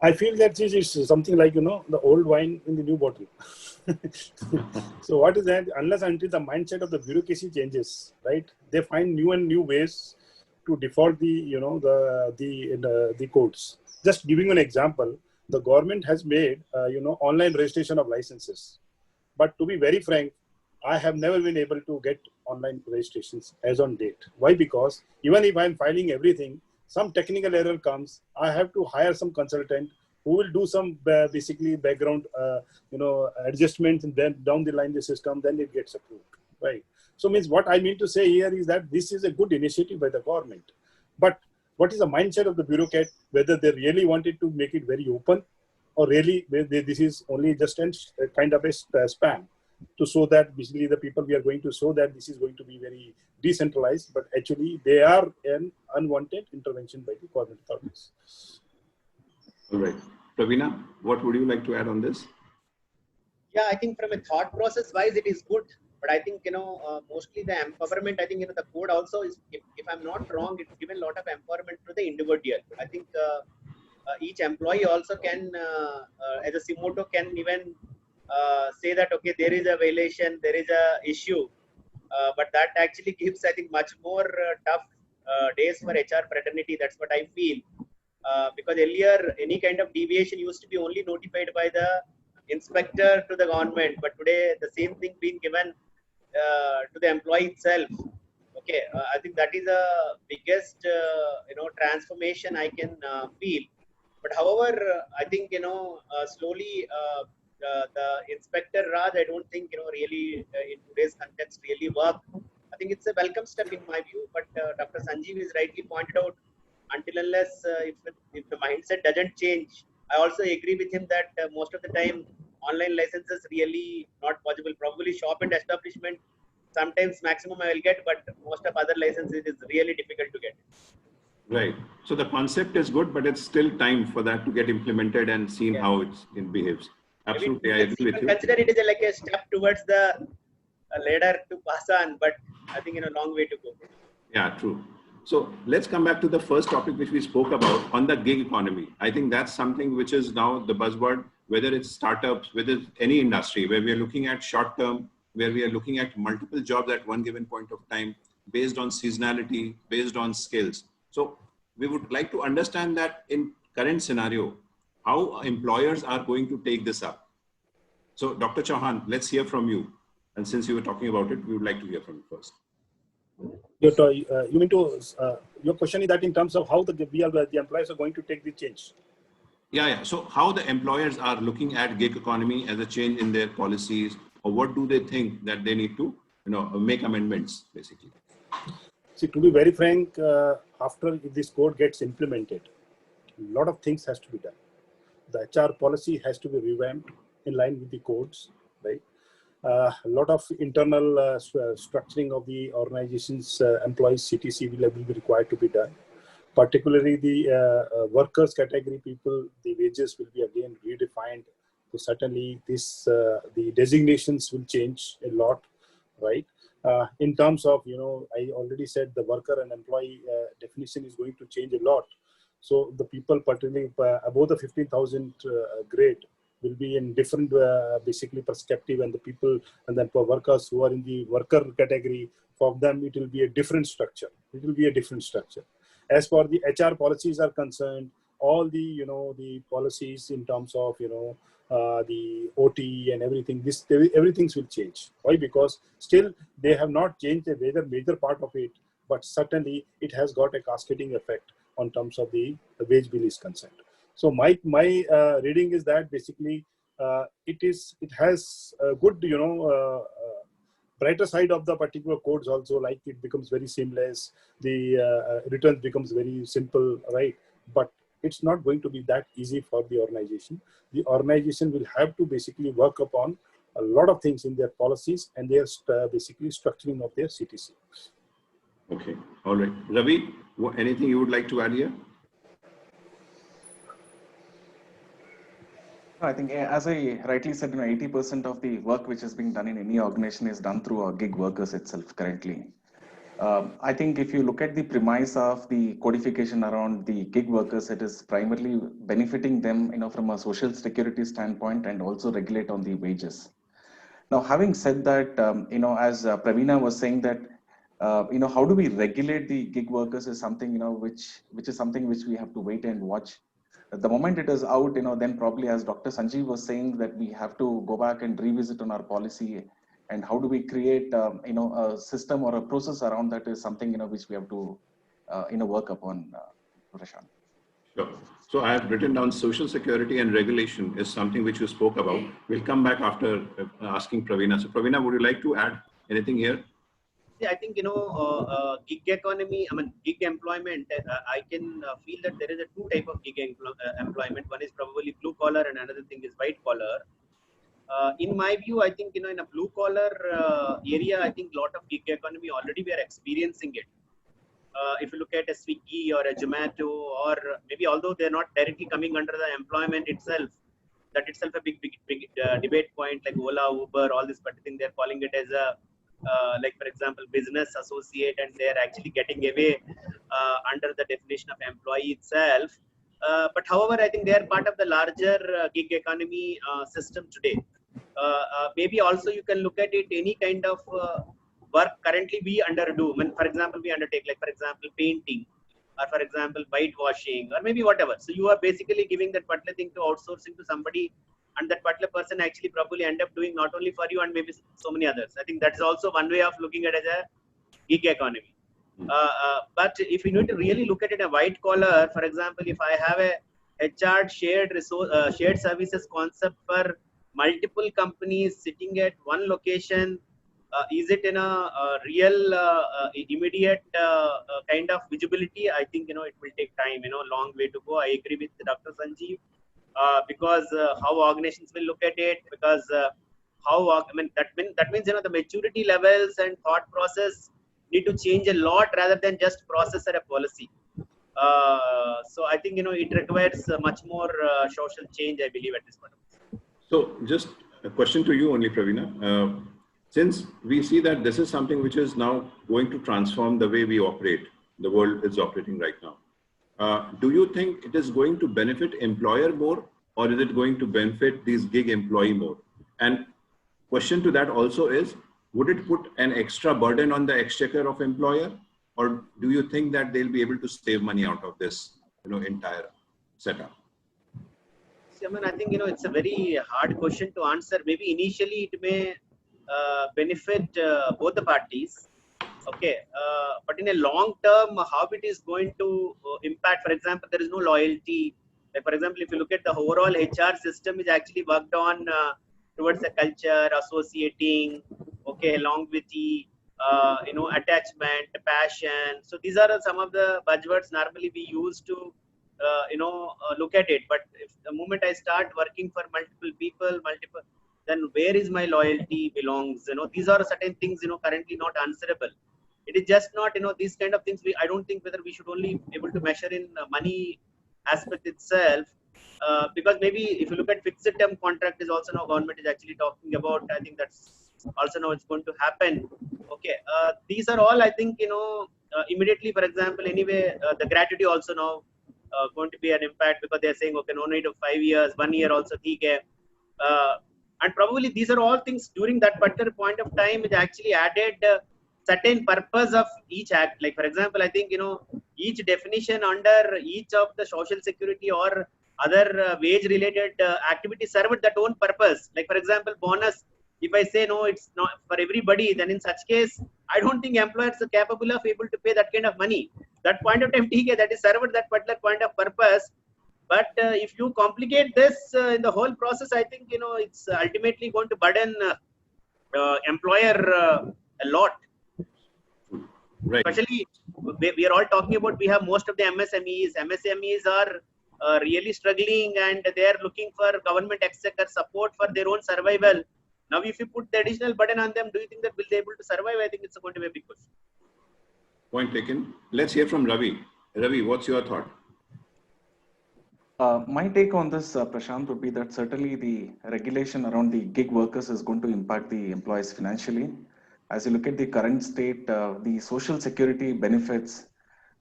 I feel that this is something like, the old wine in the new bottle. So what is that? Unless until the mindset of the bureaucracy changes, right? They find new ways to default the, the codes. Just giving an example, the government has made, online registration of licenses. But to be very frank, I have never been able to get online registrations as on date. Why? Because even if I'm filing everything, some technical error comes, I have to hire some consultant who will do some basically background, adjustments, and then down the line the system, then it gets approved, right? So means what I mean to say here is that this is a good initiative by the government, but what is the mindset of the bureaucrat, whether they really wanted to make it very open or really this is only just a kind of a spam to show that basically the people we are going to show that this is going to be very decentralized, but actually they are an unwanted intervention by the government authorities. All right. Praveena, what would you like to add on this? Yeah, I think from a thought process wise, it is good. But I think, mostly the empowerment, I think, the code also is, if I'm not wrong, it's given a lot of empowerment to the individual. I think each employee also can, as a Simoto, can even say that, okay, there is a violation, there is a issue, but that actually gives, I think, much more tough days for HR fraternity. That's what I feel. Because earlier, any kind of deviation used to be only notified by the inspector to the government, but today the same thing being given to the employee itself. Okay, I think that is a biggest transformation I can feel. But however, I think slowly the inspector Raj, I don't think really in today's context really work. I think it's a welcome step in my view. But Dr. Sanjeev is rightly pointed out, until unless if the mindset doesn't change, I also agree with him that most of the time online licenses really not possible. Probably shop and establishment sometimes maximum I will get, but most of other licenses is really difficult to get. Right. So the concept is good, but it's still time for that to get implemented and seen how it behaves. Absolutely, I agree with you. Consider it is like a step towards the ladder to pass on, but I think a long way to go. Yeah, true. So let's come back to the first topic which we spoke about on the gig economy. I think that's something which is now the buzzword, whether it's startups, whether it's any industry where we are looking at short term, where we are looking at multiple jobs at one given point of time based on seasonality, based on skills. So we would like to understand that in current scenario, how employers are going to take this up. So Dr. Chauhan, let's hear from you. And since you were talking about it, we would like to hear from you first. You mean to, your question is that in terms of how the employers are going to take the change? Yeah. So how the employers are looking at gig economy as a change in their policies, or what do they think that they need to, make amendments, basically? See, to be very frank, after this code gets implemented, a lot of things has to be done. The HR policy has to be revamped in line with the codes, right? A lot of internal structuring of the organization's employees CTC will be required to be done. Particularly the workers category people, the wages will be again redefined. So certainly this the designations will change a lot, right? In terms of, I already said the worker and employee definition is going to change a lot. So the people particularly above the 15,000 grade will be in different basically perspective, and the people and then for workers who are in the worker category, for them it will be a different structure. It will be a different structure. As for the HR policies are concerned, all the the policies in terms of the OT and everything, everything will change. Why? Because still they have not changed a major part of it, but certainly it has got a cascading effect on terms of the wage bill is concerned. So my reading is that basically it has a good brighter side of the particular codes also, like it becomes very seamless, the returns becomes very simple, right? But it's not going to be that easy for the organization. The organization will have to basically work upon a lot of things in their policies and their basically structuring of their CTC. Okay, all right. Ravi, anything you would like to add here? I think, as I rightly said, 80% of the work which is being done in any organization is done through our gig workers itself currently. I think if you look at the premise of the codification around the gig workers, it is primarily benefiting them, from a social security standpoint and also regulate on the wages. Now, having said that, as Praveena was saying that, how do we regulate the gig workers is something, which is something which we have to wait and watch. The moment it is out, then probably, as Dr. Sanjeev was saying, that we have to go back and revisit on our policy, and how do we create, a system or a process around that is something, which we have to, work upon, Prashant. Sure. So I have written down social security and regulation is something which you spoke about. We'll come back after asking Praveena. So Praveena, would you like to add anything here? I think, gig economy, gig employment, I can feel that there is a two type of gig employment. One is probably blue collar and another thing is white collar. In my view, I think, in a blue collar area, I think a lot of gig economy already we are experiencing it. If you look at a Swiggy or a Zomato, or maybe although they're not directly coming under the employment itself, that itself a big debate point, like Ola, Uber, all this, but I think they're calling it as a like for example, business associate, and they're actually getting away under the definition of employee itself. But however, I think they are part of the larger gig economy system today. Maybe also you can look at it any kind of work currently we underdo. When, for example, we undertake, like for example, painting, or for example, whitewashing, or maybe whatever. So you are basically giving that particular thing to outsourcing to somebody, and that particular person actually probably end up doing not only for you and maybe so many others. I think that's also one way of looking at it as a gig economy. But if you need to really look at it a white collar, for example, if I have a HR shared resource, shared services concept for multiple companies sitting at one location, is it in a real immediate kind of visibility? I think it will take time, long way to go. I agree with Dr. Sanjeev, because how organizations will look at it, because that means the maturity levels and thought process need to change a lot rather than just process or a policy. So I think it requires much more social change, I believe, at this point. So just a question to you only, Pravina. Since we see that this is something which is now going to transform the way we operate, the world is operating right now. Do you think it is going to benefit employer more, or is it going to benefit these gig employee more? And question to that also is, would it put an extra burden on the exchequer of employer, or do you think that they'll be able to save money out of this, entire setup? I think it's a very hard question to answer. Maybe initially it may benefit both the parties. Okay, but in a long term, how it is going to impact? For example, there is no loyalty. Like for example, if you look at the overall HR system, is actually worked on towards the culture, associating, okay, along with the attachment, passion. So these are some of the buzzwords normally we use to look at it. But if the moment I start working for multiple people, then where is my loyalty belongs? These are certain things currently not answerable. It is just not these kind of things. I don't think whether we should only be able to measure in money aspect itself, because maybe if you look at fixed term contract is also now government is actually talking about. I think that's also now it's going to happen. Okay, these are all I think immediately. For example, anyway, the gratuity also now going to be an impact, because they're saying okay, no need of 5 years, 1 year also theek hai. And probably these are all things during that particular point of time it actually added certain purpose of each act. Like for example, I think each definition under each of the social security or other wage related activity served that own purpose. Like for example, bonus, if I say no, it's not for everybody, then in such case I don't think employers are capable of able to pay that kind of money. That point of time that is served that particular point of purpose. But if you complicate this in the whole process, I think it's ultimately going to burden employer a lot. Right. Especially, we are all talking about, we have most of the MSMEs. MSMEs are really struggling, and they are looking for government exchequer support for their own survival. Now, if you put the additional burden on them, do you think that will they able to survive? I think it's going to be a big question. Point taken. Let's hear from Ravi. Ravi, what's your thought? My take on this, Prashant, would be that certainly the regulation around the gig workers is going to impact the employees financially. As you look at the current state, the social security benefits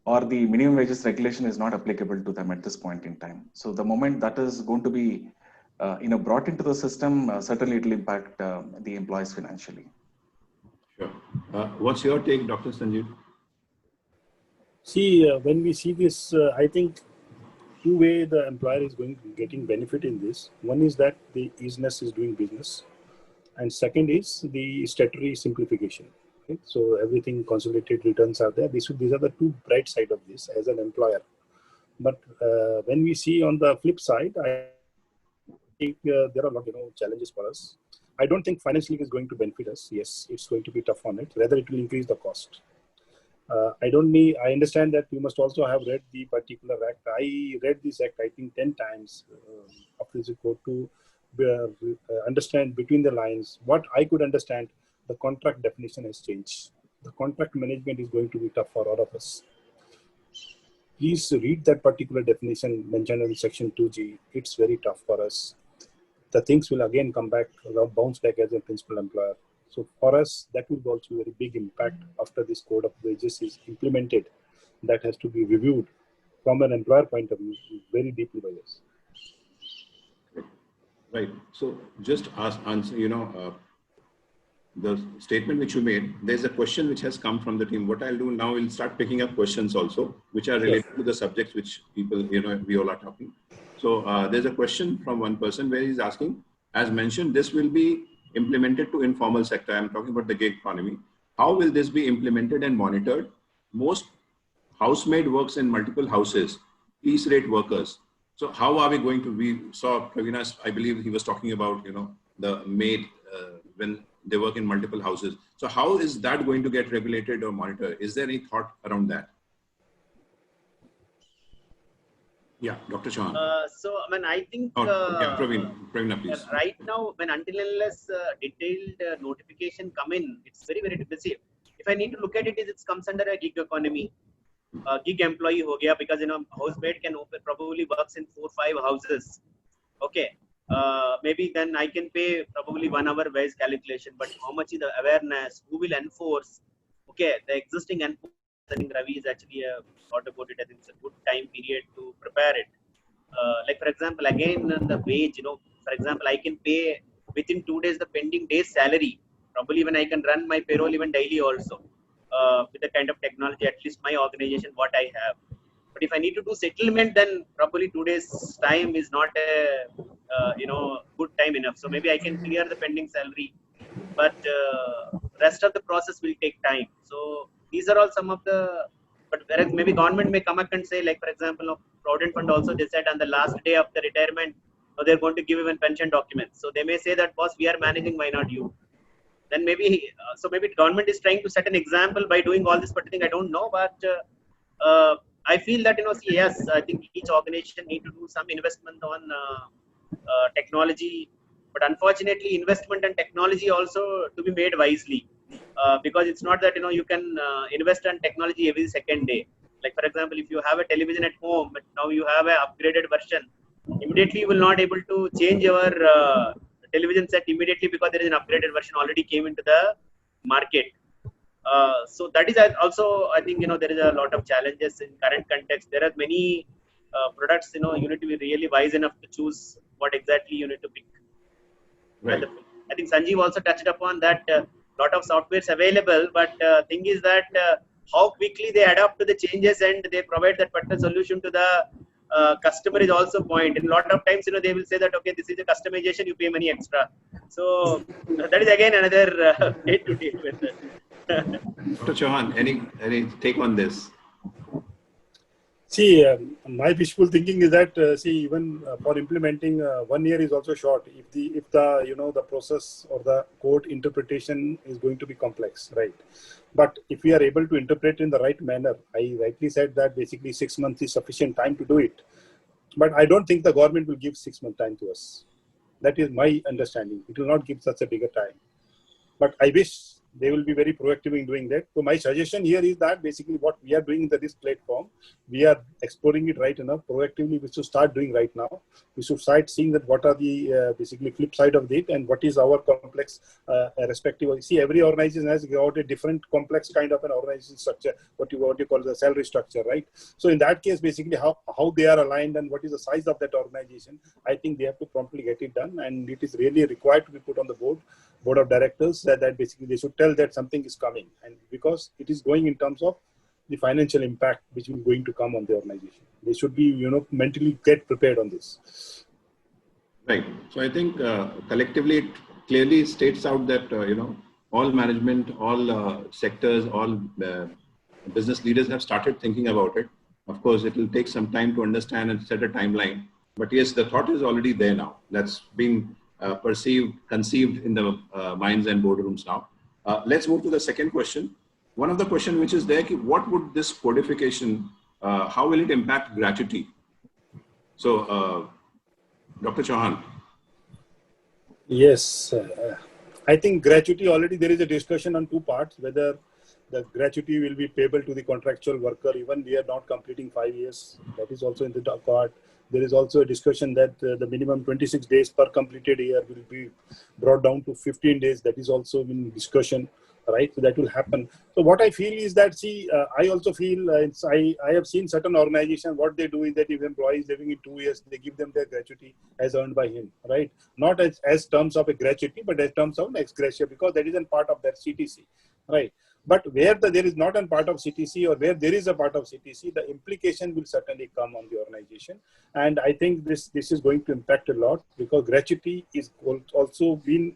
or the minimum wages regulation is not applicable to them at this point in time. So the moment that is going to be brought into the system, certainly it will impact the employees financially. Sure. What's your take, Dr. Sanjeev? See, when we see this, I think two ways the employer is getting benefit in this. One is that the easiness is doing business, and second is the statutory simplification. Okay? So everything consolidated returns are there. These are the two bright side of this as an employer. But when we see on the flip side, I think there are a lot of challenges for us. I don't think financially is going to benefit us. Yes, it's going to be tough on it. Rather, it will increase the cost. I understand that you must also have read the particular act. I read this act, I think, 10 times after the court to understand between the lines. What I could understand, the contract definition has changed. The contract management is going to be tough for all of us. Please read that particular definition mentioned in section 2G. It's very tough for us. The things will again come back, bounce back as a principal employer. So for us, that will also be a very big impact after this code of wages is implemented. That has to be reviewed from an employer point of view very deeply by us. Right. So just answer, the statement which you made, there's a question which has come from the team. What I'll do now, we'll start picking up questions also, which are related to the subjects which people, we all are talking. So there's a question from one person where he's asking, as mentioned, this will be implemented to informal sector. I'm talking about the gig economy. How will this be implemented and monitored? Most housemaid works in multiple houses, piece rate workers. So how are we going to, we saw Pravina's, I believe he was talking about, the maid when they work in multiple houses. So how is that going to get regulated or monitored? Is there any thought around that? Yeah, Dr. Chauhan. So, I mean, I think Pravina, please. Right now, when until unless detailed notification come in, it's very, very divisive. If I need to look at it, it comes under a gig economy. Gig employee ho gaya, because housemaid can probably works in 4-5 houses. Okay, maybe then I can pay probably 1 hour wage calculation. But how much is the awareness? Who will enforce? Okay, the existing enforcement. I think Ravi is actually thought about it. I think it's a good time period to prepare it. Like for example, again the wage. For example, I can pay within 2 days the pending day's salary. Probably even I can run my payroll even daily also. With the kind of technology, at least my organization, what I have. But if I need to do settlement, then probably 2 days time is not a good time enough. So maybe I can clear the pending salary, but rest of the process will take time. So these are all some of the. But whereas maybe government may come up and say, like for example, Provident Fund also they said on the last day of the retirement, they're going to give even pension documents. So they may say that, boss, we are managing, why not you? Then maybe, so maybe government is trying to set an example by doing all this particular thing. I don't know, but I feel that, yes, I think each organization need to do some investment on technology, but unfortunately investment and technology also to be made wisely, because it's not that, you can invest on technology every second day. Like for example, if you have a television at home, but now you have an upgraded version, immediately you will not able to change your television set immediately because there is an upgraded version already came into the market. So that is also, I think, there is a lot of challenges in current context. There are many products, you need to be really wise enough to choose what exactly you need to pick. Right. I think Sanjeev also touched upon that lot of softwares available, but thing is that how quickly they adapt to the changes and they provide that particular solution to the customer is also point. And a lot of times, they will say that, okay, this is a customization, you pay money extra. So that is again another way to deal with it. Dr. Chauhan, any take on this? See, my wishful thinking is that even for implementing 1 year is also short. If the process or the code interpretation is going to be complex, right? But if we are able to interpret in the right manner, I rightly said that basically 6 months is sufficient time to do it. But I don't think the government will give 6 month time to us. That is my understanding. It will not give such a bigger time. But I wish they will be very proactive in doing that. So my suggestion here is that basically what we are doing in this platform, we are exploring it right enough. Proactively, we should start doing right now. We should start seeing that what are the basically flip side of it and what is our complex respective. See, every organization has got a different complex kind of an organization structure, what you call the salary structure, right? So in that case, basically how they are aligned and what is the size of that organization, I think they have to promptly get it done, and it is really required to be put on the board of directors that basically they should tell that something is coming, and because it is going in terms of the financial impact which will going to come on the organization. They should be, mentally get prepared on this. Right. So I think collectively it clearly states out that, all management, all sectors, all business leaders have started thinking about it. Of course, it will take some time to understand and set a timeline. But yes, the thought is already there now. That's being conceived in the minds and boardrooms now. Let's move to the second question. One of the questions which is there, what would this codification, how will it impact gratuity? So, Dr. Chauhan. Yes, I think gratuity already there is a discussion on two parts, whether the gratuity will be payable to the contractual worker even we are not completing 5 years. That is also in the part. There is also a discussion that the minimum 26 days per completed year will be brought down to 15 days. That is also in discussion, right? So that will happen. So what I feel is that, see, I also feel, I have seen certain organizations, what they do is that if employee is living in 2 years, they give them their gratuity as earned by him, right? Not as terms of a gratuity, but as terms of ex gratia, because that is a part of their CTC, right? But where there is not a part of CTC, or where there is a part of CTC, the implication will certainly come on the organization. And I think this is going to impact a lot, because gratuity is also being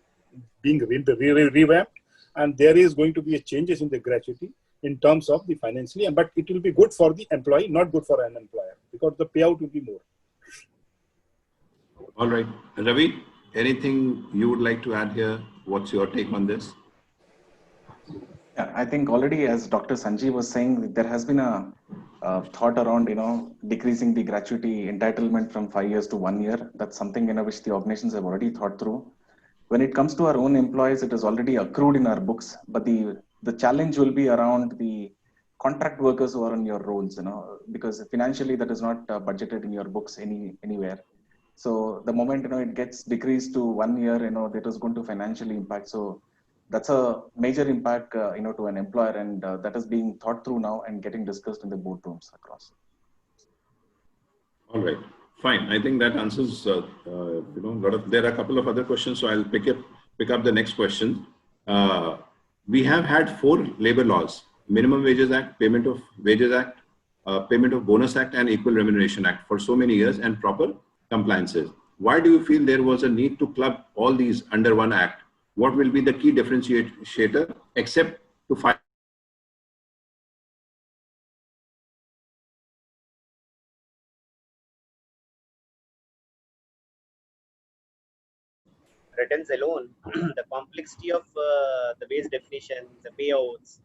revamped, and there is going to be a changes in the gratuity in terms of the financially, but it will be good for the employee, not good for an employer, because the payout will be more. All right. Ravi, anything you would like to add here? What's your take on this? Yeah, I think already, as Dr. Sanjeev was saying, there has been a thought around, decreasing the gratuity entitlement from 5 years to 1 year. That's something, which the organizations have already thought through. When it comes to our own employees, it is already accrued in our books, but the challenge will be around the contract workers who are on your rolls, because financially that is not budgeted in your books anywhere. So the moment, it gets decreased to 1 year, that is going to financially impact. So that's a major impact, to an employer, and that is being thought through now and getting discussed in the boardrooms across. All right, fine. I think that answers, there are a couple of other questions, so I'll pick up the next question. We have had 4 labor laws: Minimum Wages Act, Payment of Wages Act, Payment of Bonus Act, and Equal Remuneration Act for so many years, and proper compliances. Why do you feel there was a need to club all these under one act? What will be the key differentiator, except to fight? Returns alone, the complexity of the base definition, the payouts,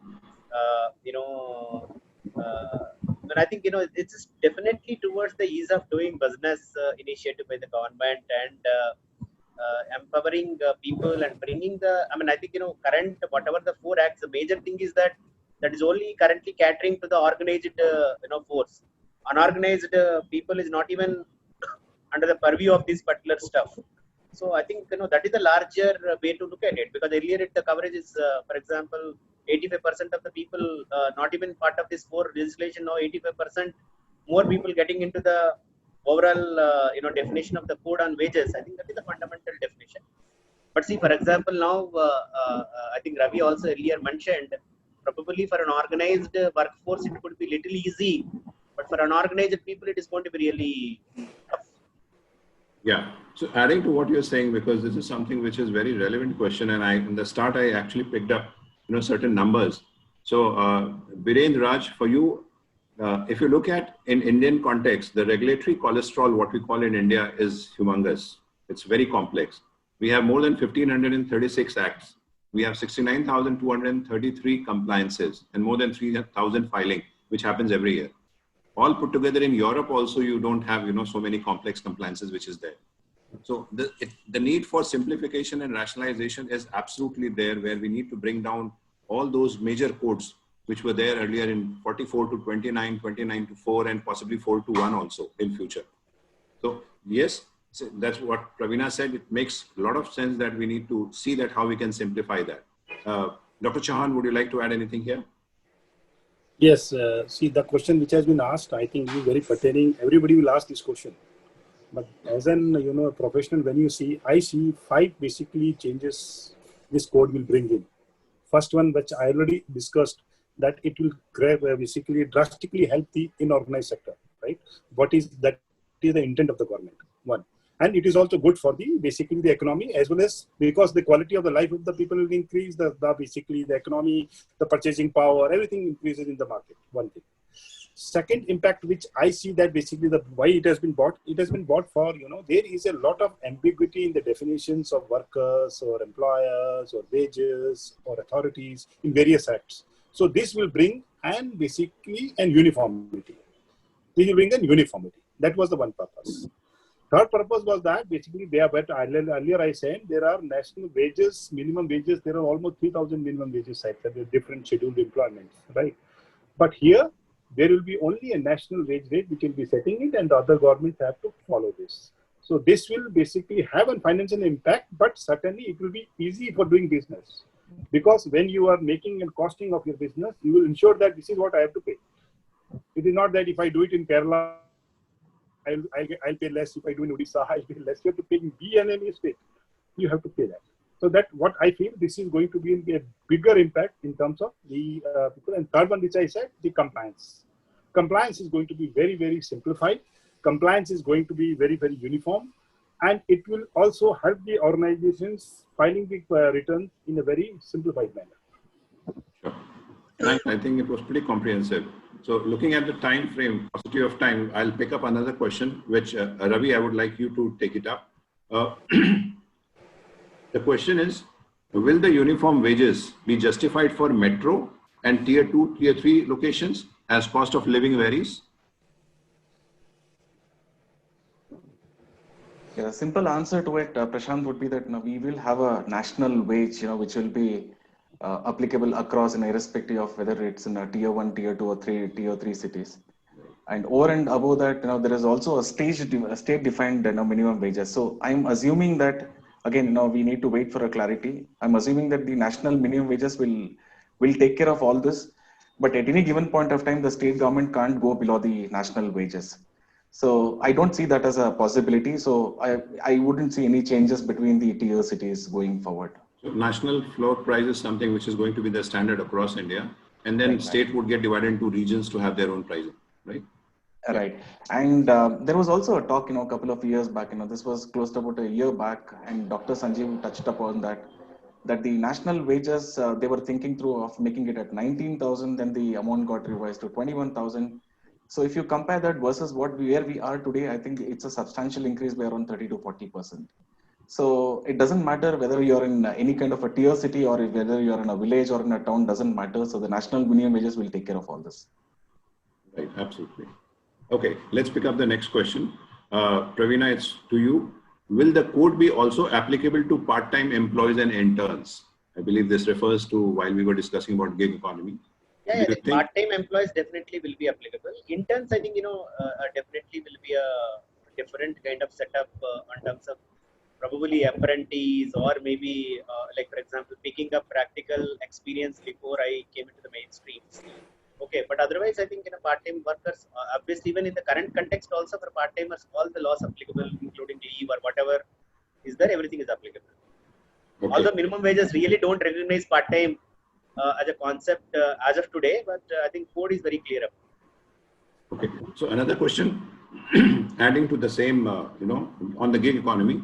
but I think, it's just definitely towards the ease of doing business initiative by the government, and empowering people and bringing I think, current, whatever the 4 acts, the major thing is that is only currently catering to the organized, force. Unorganized people is not even under the purview of this particular stuff. So I think, that is the larger way to look at it, because earlier the coverage is, for example, 85% of the people not even part of this 4 legislation. Now 85% more people getting into the overall, definition of the code on wages. I think that is the fundamental definition. But see, for example, now I think Ravi also earlier mentioned, probably for an organized workforce it could be little easy, but for unorganized people it is going to be really tough. Yeah. So adding to what you're saying, because this is something which is very relevant question, and in the start I actually picked up, certain numbers. So Birendra Raj, for you, if you look at in Indian context, the regulatory cholesterol, what we call in India, is humongous. It's very complex. We have more than 1,536 acts. We have 69,233 compliances and more than 3,000 filing, which happens every year. All put together in Europe also, you don't have, so many complex compliances, which is there. So the need for simplification and rationalization is absolutely there, where we need to bring down all those major codes which were there earlier in 44 to 29, 29 to 4, and possibly 4 to 1 also in future. So yes, that's what Pravina said. It makes a lot of sense that we need to see that how we can simplify that. Dr. Chauhan, would you like to add anything here? Yes, see, the question which has been asked, I think is very pertaining. Everybody will ask this question. But as an, a professional, when you see, I see 5 basically changes this code will bring in. First one, which I already discussed, that it will basically drastically help the inorganized sector, right? What is that? Is the intent of the government, one. And it is also good for basically the economy, as well as because the quality of the life of the people will increase, basically the economy, the purchasing power, everything increases in the market, one thing. Second impact, which I see, that basically why it has been bought for, there is a lot of ambiguity in the definitions of workers or employers or wages or authorities in various acts. So this will bring basically an uniformity. This will bring an uniformity. That was the one purpose. Third purpose was that basically they are better. Earlier I said there are national wages, minimum wages. There are almost 3,000 minimum wages sites. There are different scheduled employments, right? But here there will be only a national wage rate which will be setting it, and the other governments have to follow this. So this will basically have a financial impact, but certainly it will be easy for doing business. Because when you are making a costing of your business, you will ensure that this is what I have to pay. It is not that if I do it in Kerala, I'll pay less. If I do in Odisha, I'll pay less. You have to pay in B and any state. You have to pay that. So that what I feel, this is going to be a bigger impact in terms of the people. And third one, which I said, the compliance. Compliance is going to be very, very simplified. Compliance is going to be very, very uniform. And it will also help the organizations filing the returns in a very simplified manner. Sure. Thanks. I think it was pretty comprehensive. So looking at the time frame, paucity of time, I'll pick up another question, which Ravi, I would like you to take it up. The question is, will the uniform wages be justified for metro and tier 2, tier 3 locations as cost of living varies? Yeah, simple answer to it, Prashant, would be that we will have a national wage, which will be applicable across, irrespective of whether it's in a tier 1, tier 2, or tier 3 cities. And over and above that, there is also a state-defined minimum wages. So I'm assuming that, again, we need to wait for a clarity. I'm assuming that the national minimum wages will take care of all this. But at any given point of time, the state government can't go below the national wages. So I don't see that as a possibility. So I wouldn't see any changes between the tier cities going forward. So national floor price is something which is going to be the standard across India. And then state would get divided into regions to have their own pricing, right? Right. And there was also a talk, a couple of years back, this was close to about a year back, and Dr. Sanjeev touched upon that the national wages, they were thinking through of making it at 19,000, then the amount got revised to 21,000. So if you compare that versus where we are today, I think it's a substantial increase by around 30 to 40%. So it doesn't matter whether you're in any kind of a tier city or whether you're in a village or in a town, doesn't matter. So the national minimum wages will take care of all this. Right, absolutely. Okay, let's pick up the next question. Praveena, it's to you. Will the code be also applicable to part-time employees and interns? I believe this refers to while we were discussing about gig economy. Yeah, I think part-time employees definitely will be applicable. Interns, I think, definitely will be a different kind of setup in terms of probably apprentice or maybe like, for example, picking up practical experience before I came into the mainstream. Okay, but otherwise, I think part-time workers, obviously, even in the current context, also for part-timers, all the laws applicable, including leave or whatever is there, everything is applicable. Okay. Although minimum wages really don't recognize part-time as a concept as of today, but I think code is very clear. Okay, so another question, adding to the same, on the gig economy,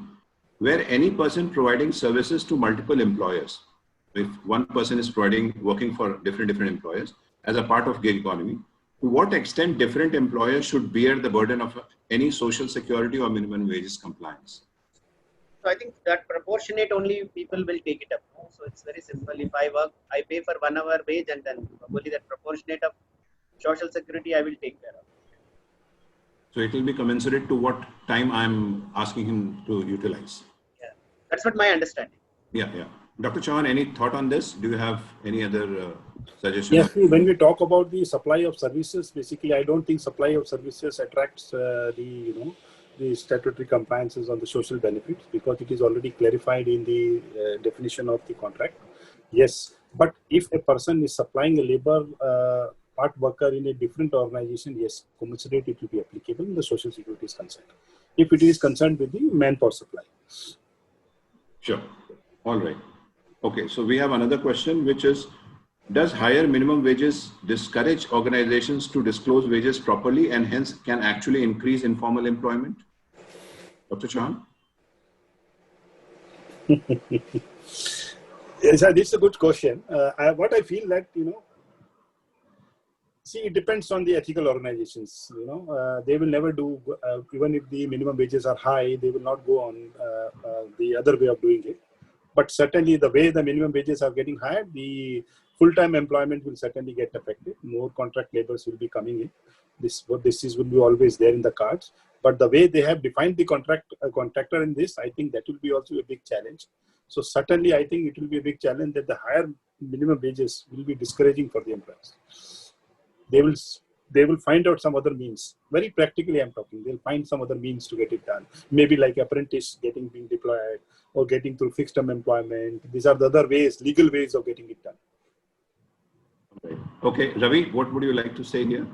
where any person providing services to multiple employers, if one person is working for different employers, as a part of gig economy, to what extent different employers should bear the burden of any social security or minimum wages compliance? So I think that proportionate only people will take it up. So it's very simple. If I work, I pay for 1 hour wage, and then probably that proportionate of social security I will take care of. So it will be commensurate to what time I'm asking him to utilize. Yeah, that's what my understanding. Yeah. Dr. Chauhan, any thought on this? Do you have any other suggestions? Yes, when we talk about the supply of services, basically, I don't think supply of services attracts the statutory compliances on the social benefits, because it is already clarified in the definition of the contract. Yes, but if a person is supplying a labor part worker in a different organization, yes, commensurate it will be applicable in the social security is concerned. If it is concerned with the manpower supply. Sure. All right. Okay, so we have another question, which is, does higher minimum wages discourage organizations to disclose wages properly and hence can actually increase informal employment? Dr. Chauhan? Yes, this is a good question. What I feel that, see, it depends on the ethical organizations. They will never do, even if the minimum wages are high, they will not go on the other way of doing it. But certainly the way the minimum wages are getting higher, the full-time employment will certainly get affected. More contract laborers will be coming in. This will be always there in the cards. But the way they have defined the contractor in this, I think that will be also a big challenge. So certainly, I think it will be a big challenge that the higher minimum wages will be discouraging for the employers. They will they will find out some other means. Very practically, I'm talking. They'll find some other means to get it done. Maybe like apprentice being deployed or getting through fixed term employment. These are the other ways, legal ways of getting it done. Okay, Ravi, what would you like to say here?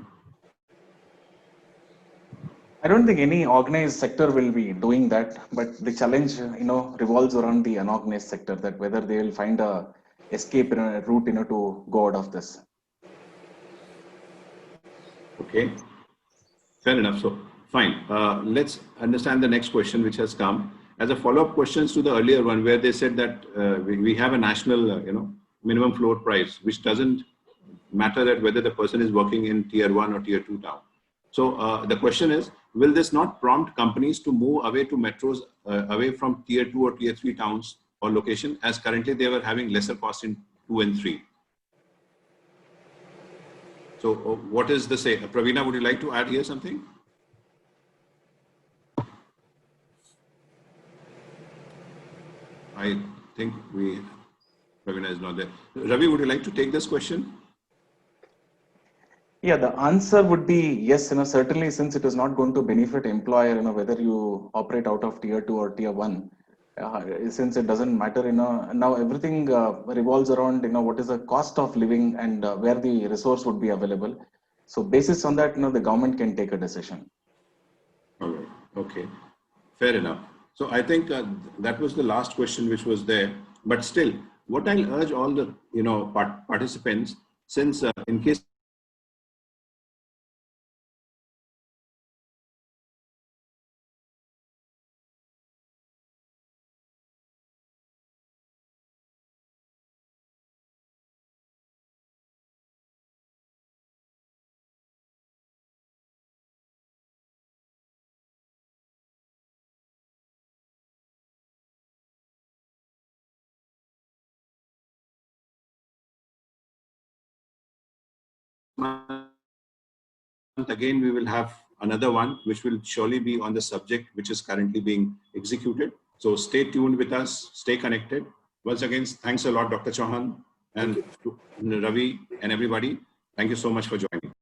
I don't think any organized sector will be doing that, but the challenge, revolves around the unorganized sector, that whether they will find a escape route, to go out of this. Okay, fair enough. So fine. Let's understand the next question which has come as a follow-up questions to the earlier one, where they said that we have a national, minimum floor price, which doesn't matter that whether the person is working in tier 1 or tier 2 town. So the question is, will this not prompt companies to move away to metros, away from tier 2 or tier 3 towns or location, as currently they were having lesser cost in 2 and 3? So what is the say? Praveena, would you like to add here something? I think Praveena is not there. Ravi, would you like to take this question? Yeah, the answer would be yes, certainly, since it is not going to benefit employer, whether you operate out of tier 2 or tier 1, since it doesn't matter, now everything revolves around, what is the cost of living and where the resource would be available. So basis on that, the government can take a decision. All right. Okay. Fair enough. So I think that was the last question which was there. But still, what I'll urge all the participants, since in case again, we will have another one, which will surely be on the subject which is currently being executed. So stay tuned with us, stay connected. Once again, thanks a lot, Dr. Chauhan and Ravi and everybody. Thank you so much for joining.